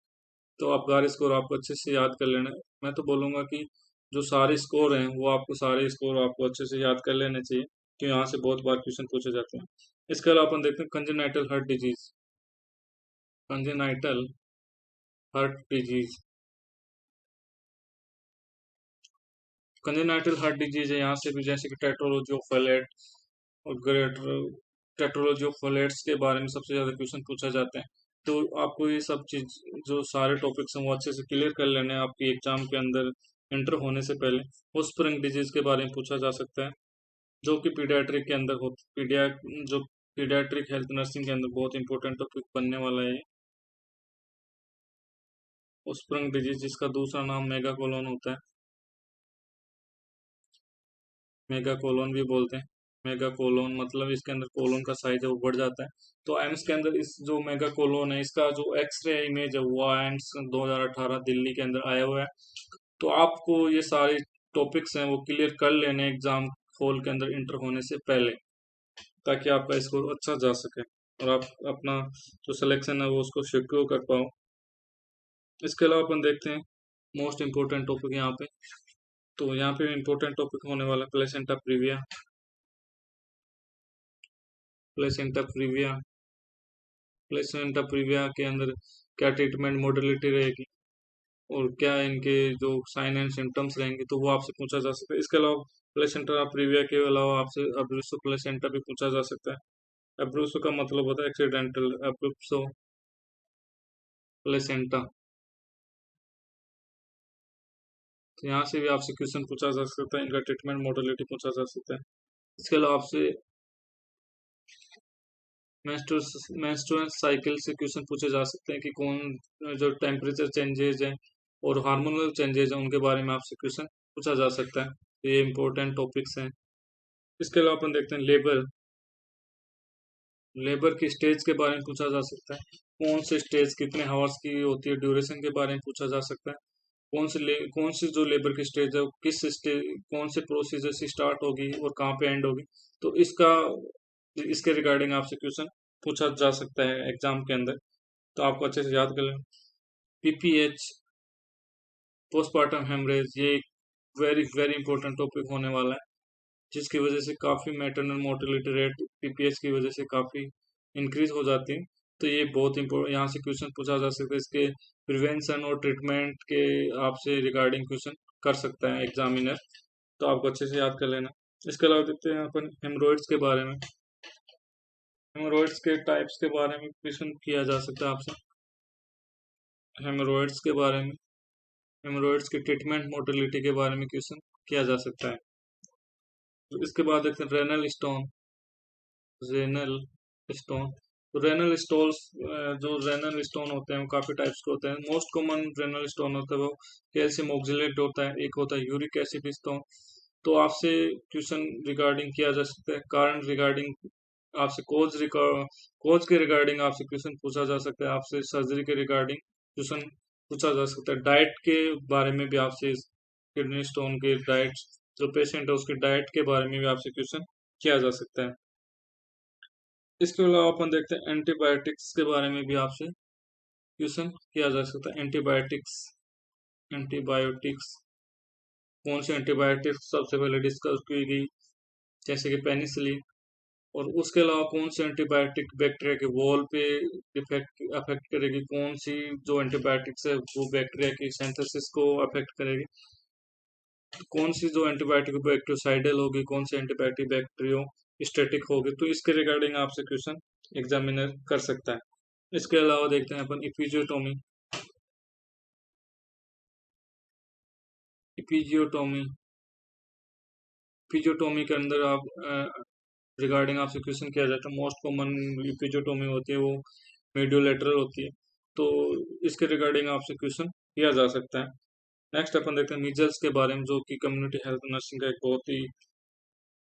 Speaker 1: तो अबकारी स्कोर आपको अच्छे से याद कर लेना है। मैं तो बोलूंगा कि जो सारे स्कोर हैं वो आपको सारे स्कोर आपको अच्छे से याद कर लेने चाहिए, तो यहाँ से बहुत बार क्वेश्चन पूछे जाते हैं। इसके अलावा अपन देखते हैं congenital heart disease. Congenital heart disease, congenital heart disease है यहाँ से भी, जैसे कि टेट्रोलॉजी ऑफ फैलेट और ग्रेटर टेट्रोलॉजी ऑफ फैलेट्स के बारे में सबसे ज्यादा क्वेश्चन पूछा जाते हैं। तो आपको ये सब चीज जो सारे टॉपिक्स हैं वो अच्छे से क्लियर कर लेने हैं आपकी एग्जाम के अंदर एंटर होने से पहले। ऑस्प्रिंग डिजीज के बारे में पूछा जा सकता है, जो कि पीडियाट्रिक के अंदर हो जो पीडियाट्रिक हेल्थ नर्सिंग के अंदर बहुत इंपॉर्टेंट टॉपिक बनने वाला है। ऑस्प्रिंग डिजीज जिसका दूसरा नाम मेगा कोलोन होता है, मेगा कोलोन भी बोलते हैं। मेगा कोलोन मतलब इसके अंदर कोलोन का साइज है वो बढ़ जाता है। तो एम्स के अंदर इस जो मेगा कोलोन है इसका जो एक्सरे इमेज है वो एम्स 2018 दिल्ली के अंदर आया हुआ है। तो आपको ये सारे टॉपिक्स हैं वो क्लियर कर लेने एग्जाम हॉल के अंदर इंटर होने से पहले, ताकि आपका स्कोर अच्छा जा सके और आप अपना जो सिलेक्शन है वो उसको सिक्योर कर पाओ। इसके अलावा अपन देखते हैं मोस्ट इम्पोर्टेंट टॉपिक यहाँ पे। तो यहाँ पे इम्पोर्टेंट टॉपिक होने वाला placenta previa. Placenta previa, placenta previa के अंदर क्या ट्रीटमेंट मोडलिटी रहेगी और क्या इनके जो साइन एंड सिम्टम्स रहेंगे, तो वो आपसे पूछा जा सकता है। इसके अलावा प्लेसेंटा प्रीविया के अलावा आपसे अब्रूसो प्लेसेंटा भी पूछा जा सकता है। अब्रूसो का मतलब होता है एक्सीडेंटल अब्रूसो प्लेसेंटा। तो यहाँ से भी आपसे क्वेश्चन पूछा जा सकता है, इनका ट्रीटमेंट मोडलिटी पूछा जा सकता है। इसके अलावा आपसे मेंस्ट्रुअल साइकिल से क्वेश्चन पूछे जा सकते हैं कि कौन जो टेम्परेचर चेंजेज हैं और हार्मोनल चेंजेज हैं उनके बारे में आपसे क्वेश्चन पूछा जा सकता है। तो ये इंपॉर्टेंट टॉपिक्स हैं। इसके अलावा अपन देखते हैं लेबर। लेबर की स्टेज के बारे में पूछा जा सकता है, कौन से स्टेज कितने हावर्स की होती है, ड्यूरेशन के बारे में पूछा जा सकता है। कौन सी जो लेबर की स्टेज है वो किस स्टेज कौन से प्रोसीजर से स्टार्ट होगी और कहाँ पे एंड होगी, तो इसके रिगार्डिंग आपसे क्वेश्चन पूछा जा सकता है एग्जाम के अंदर। तो आपको अच्छे से याद कर लें। पीपीएच, पोस्टमार्टम हेमरेज, ये एक वेरी वेरी इंपॉर्टेंट टॉपिक होने वाला है, जिसकी वजह से काफ़ी मैटरनल मोर्टेलिटी रेट पीपीएच की वजह से काफ़ी इंक्रीज हो जाती है। तो ये बहुत इंपॉर्टेंट, यहाँ से क्वेश्चन पूछा जा सकता है। इसके प्रिवेंशन और ट्रीटमेंट के आपसे रिगार्डिंग क्वेश्चन कर सकता है एग्जामिनर, तो आपको अच्छे से याद कर लेना। इसके अलावा देखते हैं अपन हेमरोइड्स के बारे में। हेमरोइड्स के टाइप्स के बारे में क्वेश्चन किया जा सकता है आपसे। हेमरोइड्स के बारे में, हेमरोइड्स की ट्रीटमेंट मोर्टेलिटी के बारे में क्वेश्चन किया जा सकता है। तो इसके बाद देखते हैं रेनल स्टोन। रेनल स्टोन, तो रेनल स्टोन्स, जो रेनल स्टोन होते हैं वो काफी टाइप्स के होते हैं। मोस्ट कॉमन रेनल स्टोन होता है वो कैल्शियम ऑक्जेलेट होता है, एक होता है यूरिक एसिड स्टोन। तो आपसे क्वेश्चन रिगार्डिंग किया जा सकता है, कारण रिगार्डिंग आपसे कोज के रिगार्डिंग आपसे क्वेश्चन पूछा जा सकता है, आपसे सर्जरी के रिगार्डिंग क्वेश्चन पूछा जा सकता है, डाइट के बारे में भी आपसे किडनी स्टोन के डाइट, जो पेशेंट है उसके डाइट के बारे में भी आपसे क्वेश्चन किया जा सकता है। इसके अलावा अपन देखते हैं एंटीबायोटिक्स के बारे में भी आपसे क्वेश्चन किया जा सकता है। एंटीबायोटिक्स, एंटीबायोटिक्स कौन से एंटीबायोटिक्स सबसे पहले डिस्कस की गई, जैसे कि पेनिसिलिन। और उसके अलावा कौन सी एंटीबायोटिक बैक्टीरिया के वॉल पे इफेक्ट अफेक्ट करेगी, कौन सी जो एंटीबायोटिक्स है वो बैक्टीरिया की सिंथेसिस को अफेक्ट करेगी, कौन सी जो एंटीबायोटिक बैक्टीरियोसाइडल होगी, कौन सी एंटीबायोटिक बैक्टीरियो स्टैटिक होगी। तो इसके रिगार्डिंग आपसे क्वेश्चन एग्जामिनर कर सकता है। इसके अलावा देखते हैं अपन इपिजियोटोमी। इपिजियोटोमी, इपिजियोटोमी के अंदर आप रिगार्डिंग आपसे क्वेश्चन किया जाता है। मोस्ट कॉमन इपिजियोटोमी होती है वो मेडियोलेटरल होती है। तो इसके रिगार्डिंग आपसे क्वेश्चन किया जा सकता है। नेक्स्ट अपन देखते हैं मीजल्स के बारे में, जो कि कम्युनिटी हेल्थ नर्सिंग का एक बहुत ही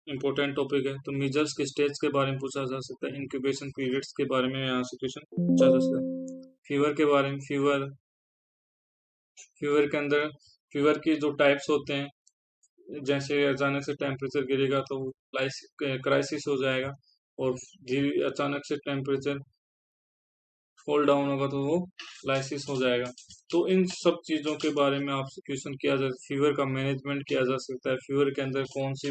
Speaker 1: इंपॉर्टेंट टॉपिक है। तो मीजल्स के स्टेज के बारे में पूछा जा सकता है, इंक्यूबेशन पीरियड्स के बारे में यहाँ से क्वेश्चन पूछा जा सकता है, फीवर के बारे में, फीवर के अंदर फीवर की जो टाइप्स होते हैं, जैसे अचानक से टेम्परेचर गिरेगा तो क्राइसिस हो जाएगा, और धीरे अचानक से टेम्परेचर फॉल डाउन होगा तो वो लाइसिस हो जाएगा। तो इन सब चीज़ों के बारे में आपसे क्वेश्चन किया जा फीवर का मैनेजमेंट किया जा सकता है, फीवर के अंदर कौन सी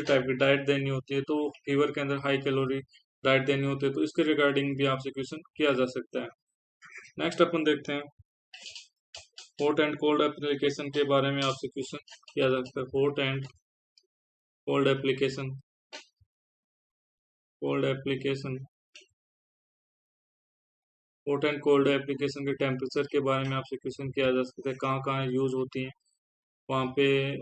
Speaker 1: टाइप की डाइट देनी होती है, तो फीवर के अंदर हाई कैलोरी डाइट देनी होती है, तो इसके रिगार्डिंग भी आपसे क्वेश्चन किया जा सकता है। नेक्स्ट अपन देखते हैं हॉट एंड कोल्ड एप्लीकेशन के बारे में आपसे क्वेश्चन किया जा सकता है। Cold application cold application hot and cold application के टेम्परेचर के बारे में आपसे क्वेश्चन किया जा सकता है, कहाँ कहाँ यूज होती हैं वहाँ पे,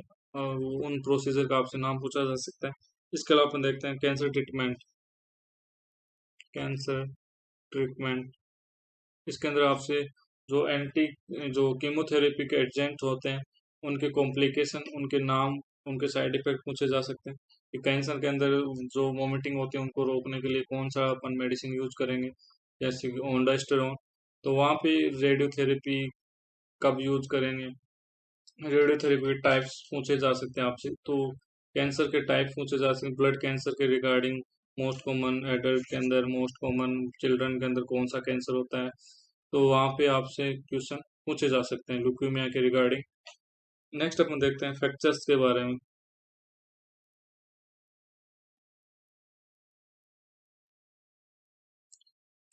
Speaker 1: उन प्रोसीजर का आपसे नाम पूछा जा सकता है। इसके अलावा अपन देखते हैं कैंसर ट्रीटमेंट। इसके अंदर आपसे जो कीमोथेरेपी के एजेंट होते हैं, उनके कॉम्प्लिकेशन, उनके नाम, उनके साइड इफेक्ट पूछे जा सकते हैं, कि कैंसर के अंदर जो वोमिटिंग होती है उनको रोकने के लिए कौन सा अपन मेडिसिन यूज करेंगे, जैसे कि ओंडास्टेरोन। तो वहाँ पे रेडियोथेरेपी कब यूज करेंगे, रेडियोथेरेपी के टाइप्स पूछे जा सकते हैं आपसे। तो कैंसर के टाइप पूछे जा सकते हैं, ब्लड कैंसर के रिगार्डिंग, मोस्ट कॉमन एडल्ट के अंदर, मोस्ट कॉमन चिल्ड्रन के अंदर कौन सा कैंसर होता है, तो वहाँ पे आपसे क्वेश्चन पूछे जा सकते हैं ल्यूकेमिया के रिगार्डिंग। नेक्स्ट अपन देखते हैं फ्रैक्चर्स के बारे में।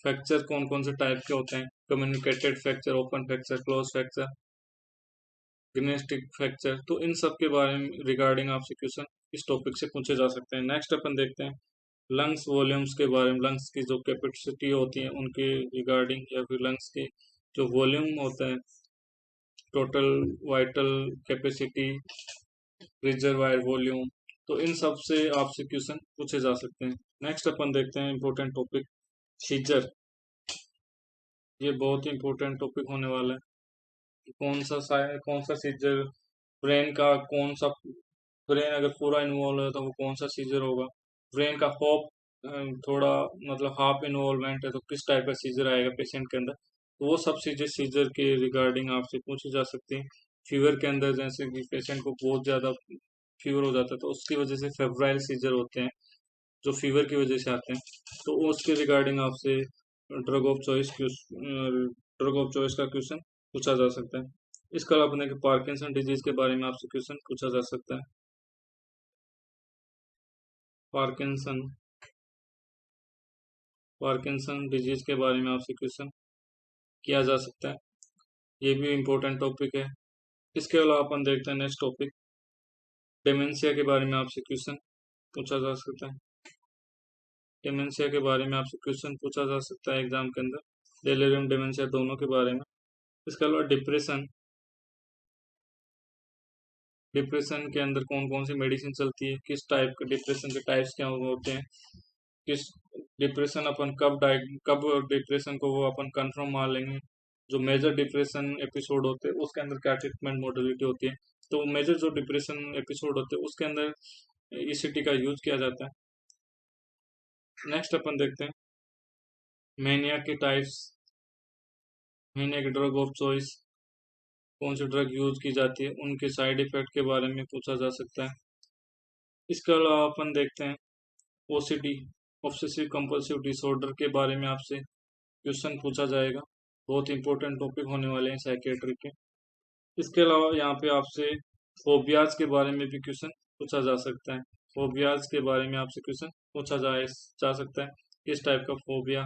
Speaker 1: फ्रैक्चर कौन कौन से टाइप के होते हैं, communicated fracture, open fracture, close fracture, greenstick fracture, तो इन सब के बारे में रिगार्डिंग आपसे क्वेश्चन इस टॉपिक से पूछे जा सकते हैं। नेक्स्ट अपन देखते हैं लंग्स वॉल्यूम्स के बारे में, लंग्स की जो कैपेसिटी होती है उनके रिगार्डिंग, या फिर लंग्स की जो वॉल्यूम होता है, total vital capacity, reservoir volume, तो इन सब से आपसे क्वेश्चन पूछे जा सकते हैं। नेक्स्ट अपन देखते हैं इंपॉर्टेंट टॉपिक सीजर। ये बहुत ही इंपॉर्टेंट टॉपिक होने वाला है कि कौन सा सीजर, ब्रेन का कौन सा, ब्रेन अगर पूरा इन्वॉल्व है तो वो कौन सा सीजर होगा, ब्रेन का होप थोड़ा मतलब हाफ इन्वॉल्वमेंट है तो किस टाइप का सीजर आएगा पेशेंट के अंदर, तो वो सब चीजें सीजर के रिगार्डिंग आपसे पूछी जा सकती हैं। फीवर के अंदर जैसे कि पेशेंट को बहुत ज्यादा फीवर हो जाता है तो उसकी वजह से फेब्राइल सीजर होते हैं, जो फीवर की वजह से आते हैं, तो उसके रिगार्डिंग आपसे ड्रग ऑफ चॉइस का क्वेश्चन पूछा जा सकता है। इसके अलावा अपने पार्किंसन डिजीज के बारे में आपसे क्वेश्चन पूछा जा सकता है। पार्किंसन पार्किंसन डिजीज के बारे में आपसे क्वेश्चन किया जा सकता है, ये भी इम्पोर्टेंट टॉपिक है। इसके अलावा अपन देखते हैं नेक्स्ट टॉपिक डेमेंशिया के बारे में आपसे क्वेश्चन पूछा जा सकता है। डेमेंशिया के बारे में आपसे क्वेश्चन पूछा जा सकता है एग्जाम के अंदर, डेलेरियम डेमेंशिया दोनों के बारे में। इसके अलावा डिप्रेशन के अंदर कौन कौन सी मेडिसिन चलती है, किस टाइप के डिप्रेशन के टाइप्स क्या होते हैं, किस डिप्रेशन अपन कब डिप्रेशन को वो अपन कंफर्म मान लेंगे, जो मेजर डिप्रेशन एपिसोड होते हैं उसके अंदर क्या ट्रीटमेंट मॉडलिटी होती है, तो मेजर जो डिप्रेशन एपिसोड होते हैं उसके अंदर ईसीटी का यूज किया जाता है। नेक्स्ट अपन देखते हैं मैनिया के टाइप्स, मैनिया के ड्रग ऑफ चॉइस, कौन सी ड्रग यूज की जाती है, उनके साइड इफेक्ट के बारे में पूछा जा सकता है। इसके अलावा अपन देखते हैं ओसीडी, ऑब्सेसिव कंपल्सिव डिसऑर्डर के बारे में आपसे क्वेश्चन पूछा जाएगा, बहुत इंपॉर्टेंट टॉपिक होने वाले हैं साइकेट्री के। इसके अलावा यहाँ पे आपसे फोबियाज के बारे में भी क्वेश्चन पूछा जा सकता है, फोबियाज के बारे में आपसे क्वेश्चन पूछा जा सकता है, किस टाइप का फोबिया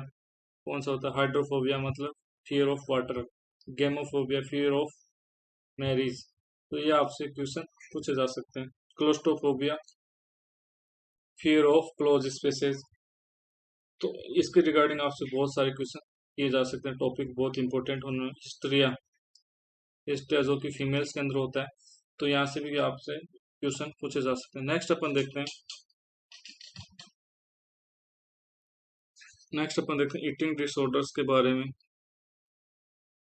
Speaker 1: कौन सा होता है, हाइड्रोफोबिया मतलब fear of water, gamophobia fear of marriage, तो ये आपसे क्वेश्चन पूछे जा सकते हैं। Claustrophobia fear of close spaces, तो इसके रिगार्डिंग आपसे बहुत सारे क्वेश्चन किए जा सकते हैं। टॉपिक बहुत इंपॉर्टेंट होने, हिस्ट्रिया जो कि फीमेल्स के अंदर होता है, तो यहाँ से भी आपसे क्वेश्चन पूछे जा सकते हैं। नेक्स्ट अपन देखते हैं ईटिंग डिसऑर्डर्स के बारे में।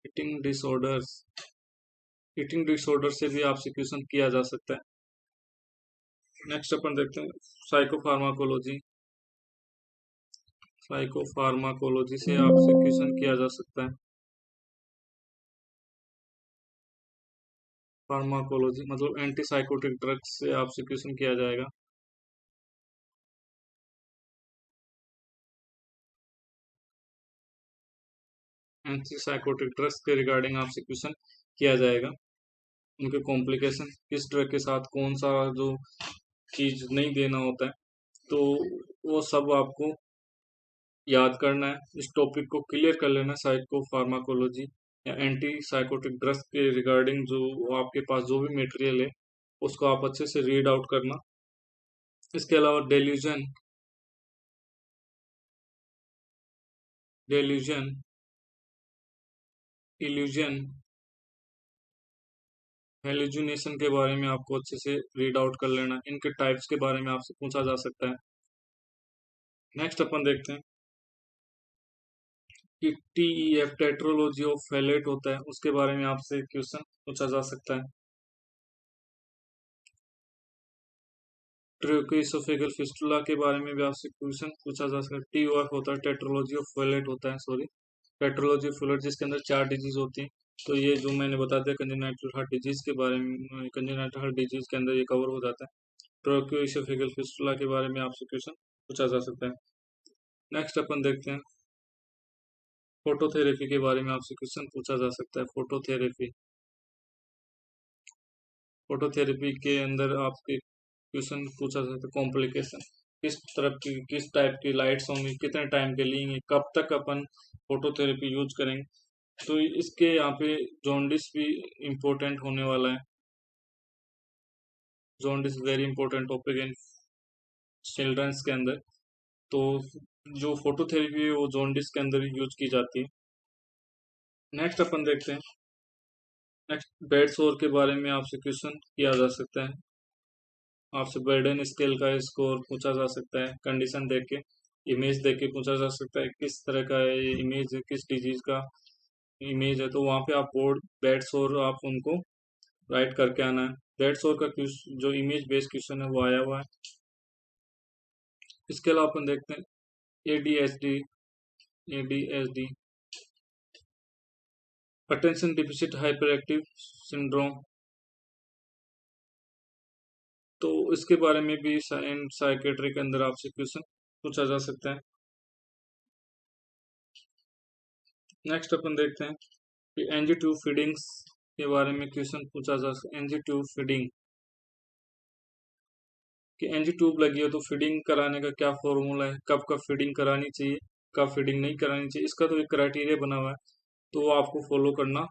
Speaker 1: ईटिंग डिसऑर्डर्स, ईटिंग डिसऑर्डर से भी आपसे क्वेश्चन किया जा सकता है। नेक्स्ट अपन देखते हैं साइकोफार्माकोलॉजी, साइकोफार्माकोलॉजी से आपसे क्वेश्चन किया जा सकता है। फार्माकोलॉजी मतलब एंटी साइकोटिक ड्रग्स से आपसे क्वेश्चन किया जाएगा। एंटी साइकोटिक ड्रग्स के रिगार्डिंग आपसे क्वेश्चन किया जाएगा। उनके कॉम्प्लिकेशन, किस ड्रग के साथ कौन सा जो चीज नहीं देना होता है, तो वो सब आपको याद करना है। इस टॉपिक को क्लियर कर लेना। साइको फार्माकोलॉजी या एंटी साइकोटिक ड्रग्स के रिगार्डिंग जो आपके पास जो भी मटेरियल है उसको आप अच्छे से रीड आउट करना। इसके अलावा डेल्यूजन, डेल्यूजन, इल्यूजन, हेलुसिनेशन के बारे में आपको अच्छे से रीड आउट कर लेना। इनके टाइप्स के बारे में आपसे पूछा जा सकता है। नेक्स्ट अपन देखते हैं कि TEF टेट्रोलॉजी ऑफ फेलेट होता है, उसके बारे में आपसे क्वेश्चन पूछा जा सकता है। ट्रोकोइसोफेगल फिस्टुला के बारे में भी आपसे क्वेश्चन पूछा जा सकता है। TOF होता है, टेट्रोलॉजी ऑफ फेलेट होता है, सॉरी टेट्रोलॉजी ऑफ फेलेट, जिसके अंदर 4 डिजीज होती हैं। तो ये जो मैंने बता दिया कंजेनाइटल हार्ट डिजीज के बारे में, कंजेनाइटल हार्ट डिजीज के अंदर ये कवर हो जाता है। ट्रोकोइसोफेगल फिस्टुला के बारे में आपसे क्वेश्चन पूछा जा सकता है। नेक्स्ट अपन देखते हैं फोटोथेरेपी के बारे में आपसे क्वेश्चन पूछा जा सकता है। फोटोथेरेपी, फोटोथेरेपी के अंदर आपके क्वेश्चन पूछा जा सकता है। कॉम्प्लिकेशन, किस तरह की, किस टाइप की लाइट्स होंगी, कितने टाइम के लिए, कब तक अपन फोटोथेरेपी यूज करेंगे। तो इसके यहाँ पे जॉन्डिस भी इम्पोर्टेंट होने वाला है। Jaundice very important topic in childrens के अंदर। तो जो फोटोथेरेपी है वो जॉन्डिस के अंदर यूज की जाती है। नेक्स्ट अपन देखते हैं, नेक्स्ट बेड सोर के बारे में आपसे क्वेश्चन किया जा सकता है। आपसे बर्डन स्केल का स्कोर पूछा जा सकता है। कंडीशन देख के, इमेज देख के पूछा जा सकता है किस तरह का इमेज है, किस डिजीज का इमेज है। तो वहाँ पे आप बोर्ड बेड सोर आप उनको राइट करके आना है। बेड सोर का जो इमेज बेस्ड क्वेश्चन है वो आया हुआ है। इसके अलावा अपन देखते हैं ADHD, ADHD attention deficit hyper active syndrome. तो इसके बारे में भी साइकेट्री के अंदर आपसे क्वेश्चन पूछा जा सकता है। नेक्स्ट अपन देखते हैं कि NG ट्यूब फीडिंग्स के बारे में क्वेश्चन पूछा जा सकता है। NG ट्यूब फीडिंग, कि NG ट्यूब लगी है तो फीडिंग कराने का क्या फॉर्मूला है, कब कब फीडिंग करानी चाहिए, कब फीडिंग नहीं करानी चाहिए, इसका तो एक क्राइटेरिया बना हुआ है। तो वो आपको फॉलो करना।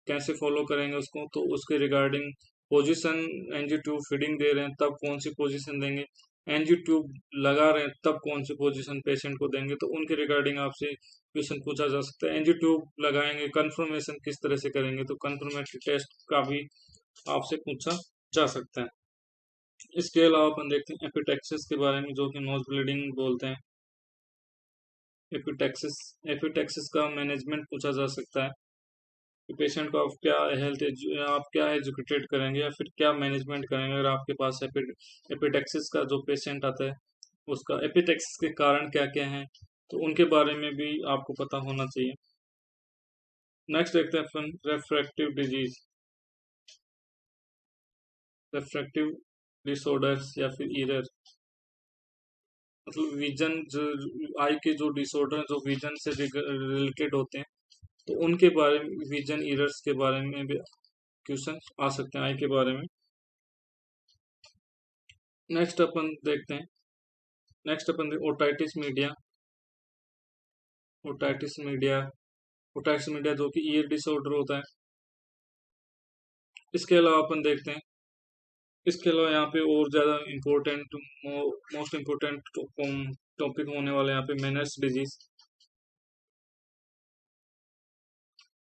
Speaker 1: कैसे फॉलो करेंगे उसको, तो उसके regarding position, NG tube feeding दे रहे हैं तब कौन सी पोजीशन देंगे, NG ट्यूब लगा रहे हैं तब कौन सी पोजीशन पेशेंट को देंगे, तो उनके रिगार्डिंग आपसे क्वेश्चन पूछा जा सकता है। NG ट्यूब लगाएंगे कंफर्मेशन किस तरह से करेंगे, तो कंफर्मेटरी टेस्ट का भी आपसे पूछा जा सकता है। इसके अलावा अपन देखते हैं एपिटेक्सिस के बारे में, जो कि नोज ब्लीडिंग बोलते हैं। एपिटेक्सिस, एपिटेक्सिस का मैनेजमेंट पूछा जा सकता है कि पेशेंट को आप क्या हेल्थ, आप क्या एजुकेटेड करेंगे या फिर क्या मैनेजमेंट करेंगे अगर आपके पास एपिटेक्सिस का जो पेशेंट आता है, उसका एपिटेक्सिस के कारण क्या क्या हैं, तो उनके बारे में भी आपको पता होना चाहिए। नेक्स्ट देखते हैं अपन रेफ्रैक्टिव डिजीज, रेफ्रैक्टिव डिसऑर्डर्स या फिर एरर, मतलब विजन जो, आई के जो डिसऑर्डर जो विजन से रिलेटेड होते हैं, तो उनके बारे में, विजन एरर्स के बारे में भी क्वेश्चन आ सकते हैं आई के बारे में। नेक्स्ट अपन देखते हैं, नेक्स्ट अपन otitis media, otitis media, otitis media जो कि ईयर डिसऑर्डर होता है। इसके अलावा अपन देखते हैं, इसके अलावा यहाँ पे और ज़्यादा इम्पोर्टेंट, मोस्ट इम्पोर्टेंट टॉपिक होने वाला है यहाँ पे मेनस डिजीज।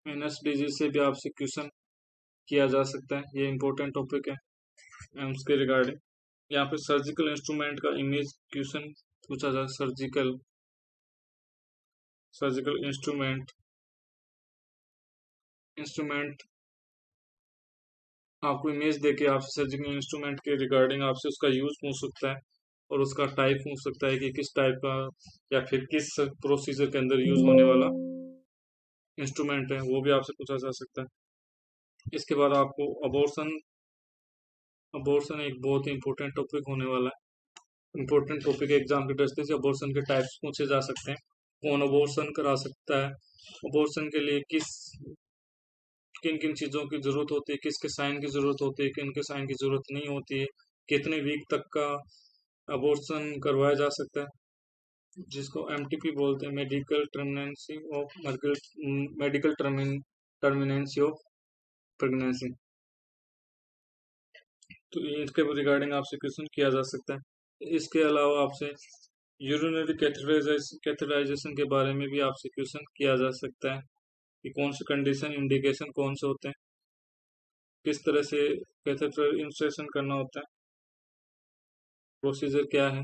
Speaker 1: मेनस डिजीज से भी आपसे क्वेश्चन किया जा सकता है, ये इम्पोर्टेंट टॉपिक है एम्स के रिगार्डिंग। यहाँ पे सर्जिकल इंस्ट्रूमेंट का इमेज क्वेश्चन पूछा जा, सर्जिकल, सर्जिकल इंस्ट्रूमेंट इंस्ट्रूमेंट आपको इमेज देके आपसे सर्जिकल इंस्ट्रूमेंट के रिगार्डिंग आपसे उसका यूज पूछ सकता है और उसका टाइप पूछ सकता है कि किस टाइप का या फिर किस प्रोसीजर के अंदर यूज होने वाला इंस्ट्रूमेंट है, वो भी आपसे पूछा जा सकता है। इसके बाद आपको अबॉर्शन अबॉर्शन एक बहुत ही इंपॉर्टेंट टॉपिक होने वाला है। इंपॉर्टेंट टॉपिक एग्जाम के टेस्ट से अबॉर्शन के टाइप्स पूछे जा सकते हैं। कौन अबॉर्शन करा सकता है, अबॉर्शन के लिए किन किन चीज़ों की ज़रूरत होती है, किसके साइन की ज़रूरत होती है, किन के साइन की ज़रूरत नहीं होती है, कितने वीक तक का अबॉर्शन करवाया जा सकता है, जिसको एमटीपी बोलते हैं, मेडिकल टर्मिनेंसी ऑफ प्रेगनेंसी। तो इसके रिगार्डिंग आपसे क्वेश्चन किया जा सकता है। इसके अलावा आपसे यूरिनरी कैथेटराइजेशन के बारे में भी आपसे क्वेश्चन किया जा सकता है कि कौन से कंडीशन इंडिकेशन कौन से होते हैं, किस तरह से कैथेटर इंसर्शन करना होता है, प्रोसीजर क्या है,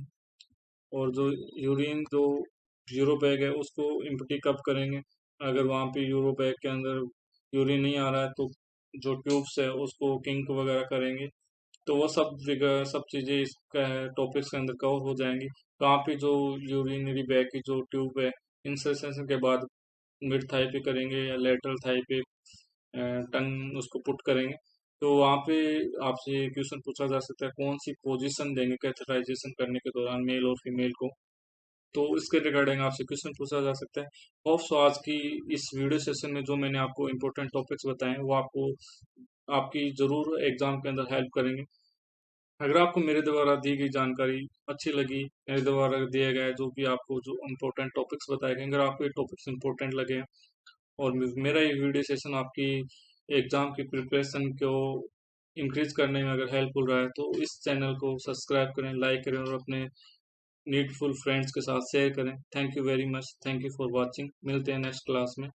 Speaker 1: और जो यूरिन जो यूरो बैग है उसको इम्पटी कब करेंगे। अगर वहाँ पे यूरो बैग के अंदर यूरिन नहीं आ रहा है तो जो ट्यूब्स है उसको किंक वगैरह करेंगे। तो वो सब चीज़ें इसका टॉपिक्स के अंदर कवर हो जाएंगी। तो वहाँ पे जो यूरिनरी बैग की जो ट्यूब है इंसर्शन के बाद मिड थाई पे करेंगे या लेटरल थाई पे टंग उसको पुट करेंगे। तो वहाँ पे आपसे क्वेश्चन पूछा जा सकता है कौन सी पोजीशन देंगे कैथेटराइजेशन करने के दौरान मेल और फीमेल को। तो इसके रिगार्डिंग आपसे क्वेश्चन पूछा जा सकता है। होप सो आज की इस वीडियो सेशन में जो मैंने आपको इम्पोर्टेंट टॉपिक्स बताए हैं वो आपको आपकी ज़रूर एग्जाम के अंदर हेल्प करेंगे। अगर आपको मेरे द्वारा दी गई जानकारी अच्छी लगी, मेरे द्वारा दिए गए जो भी आपको जो इम्पोर्टेंट टॉपिक्स बताए गए, अगर आपको ये टॉपिक्स इम्पोर्टेंट लगे और मेरा ये वीडियो सेशन आपकी एग्जाम की प्रिपरेशन को इंक्रीज करने में अगर हेल्पफुल रहा है तो इस चैनल को सब्सक्राइब करें, लाइक करें और अपने नीडफुल फ्रेंड्स के साथ शेयर करें। Thank you very much, thank you for watching. मिलते हैं नेक्स्ट क्लास में।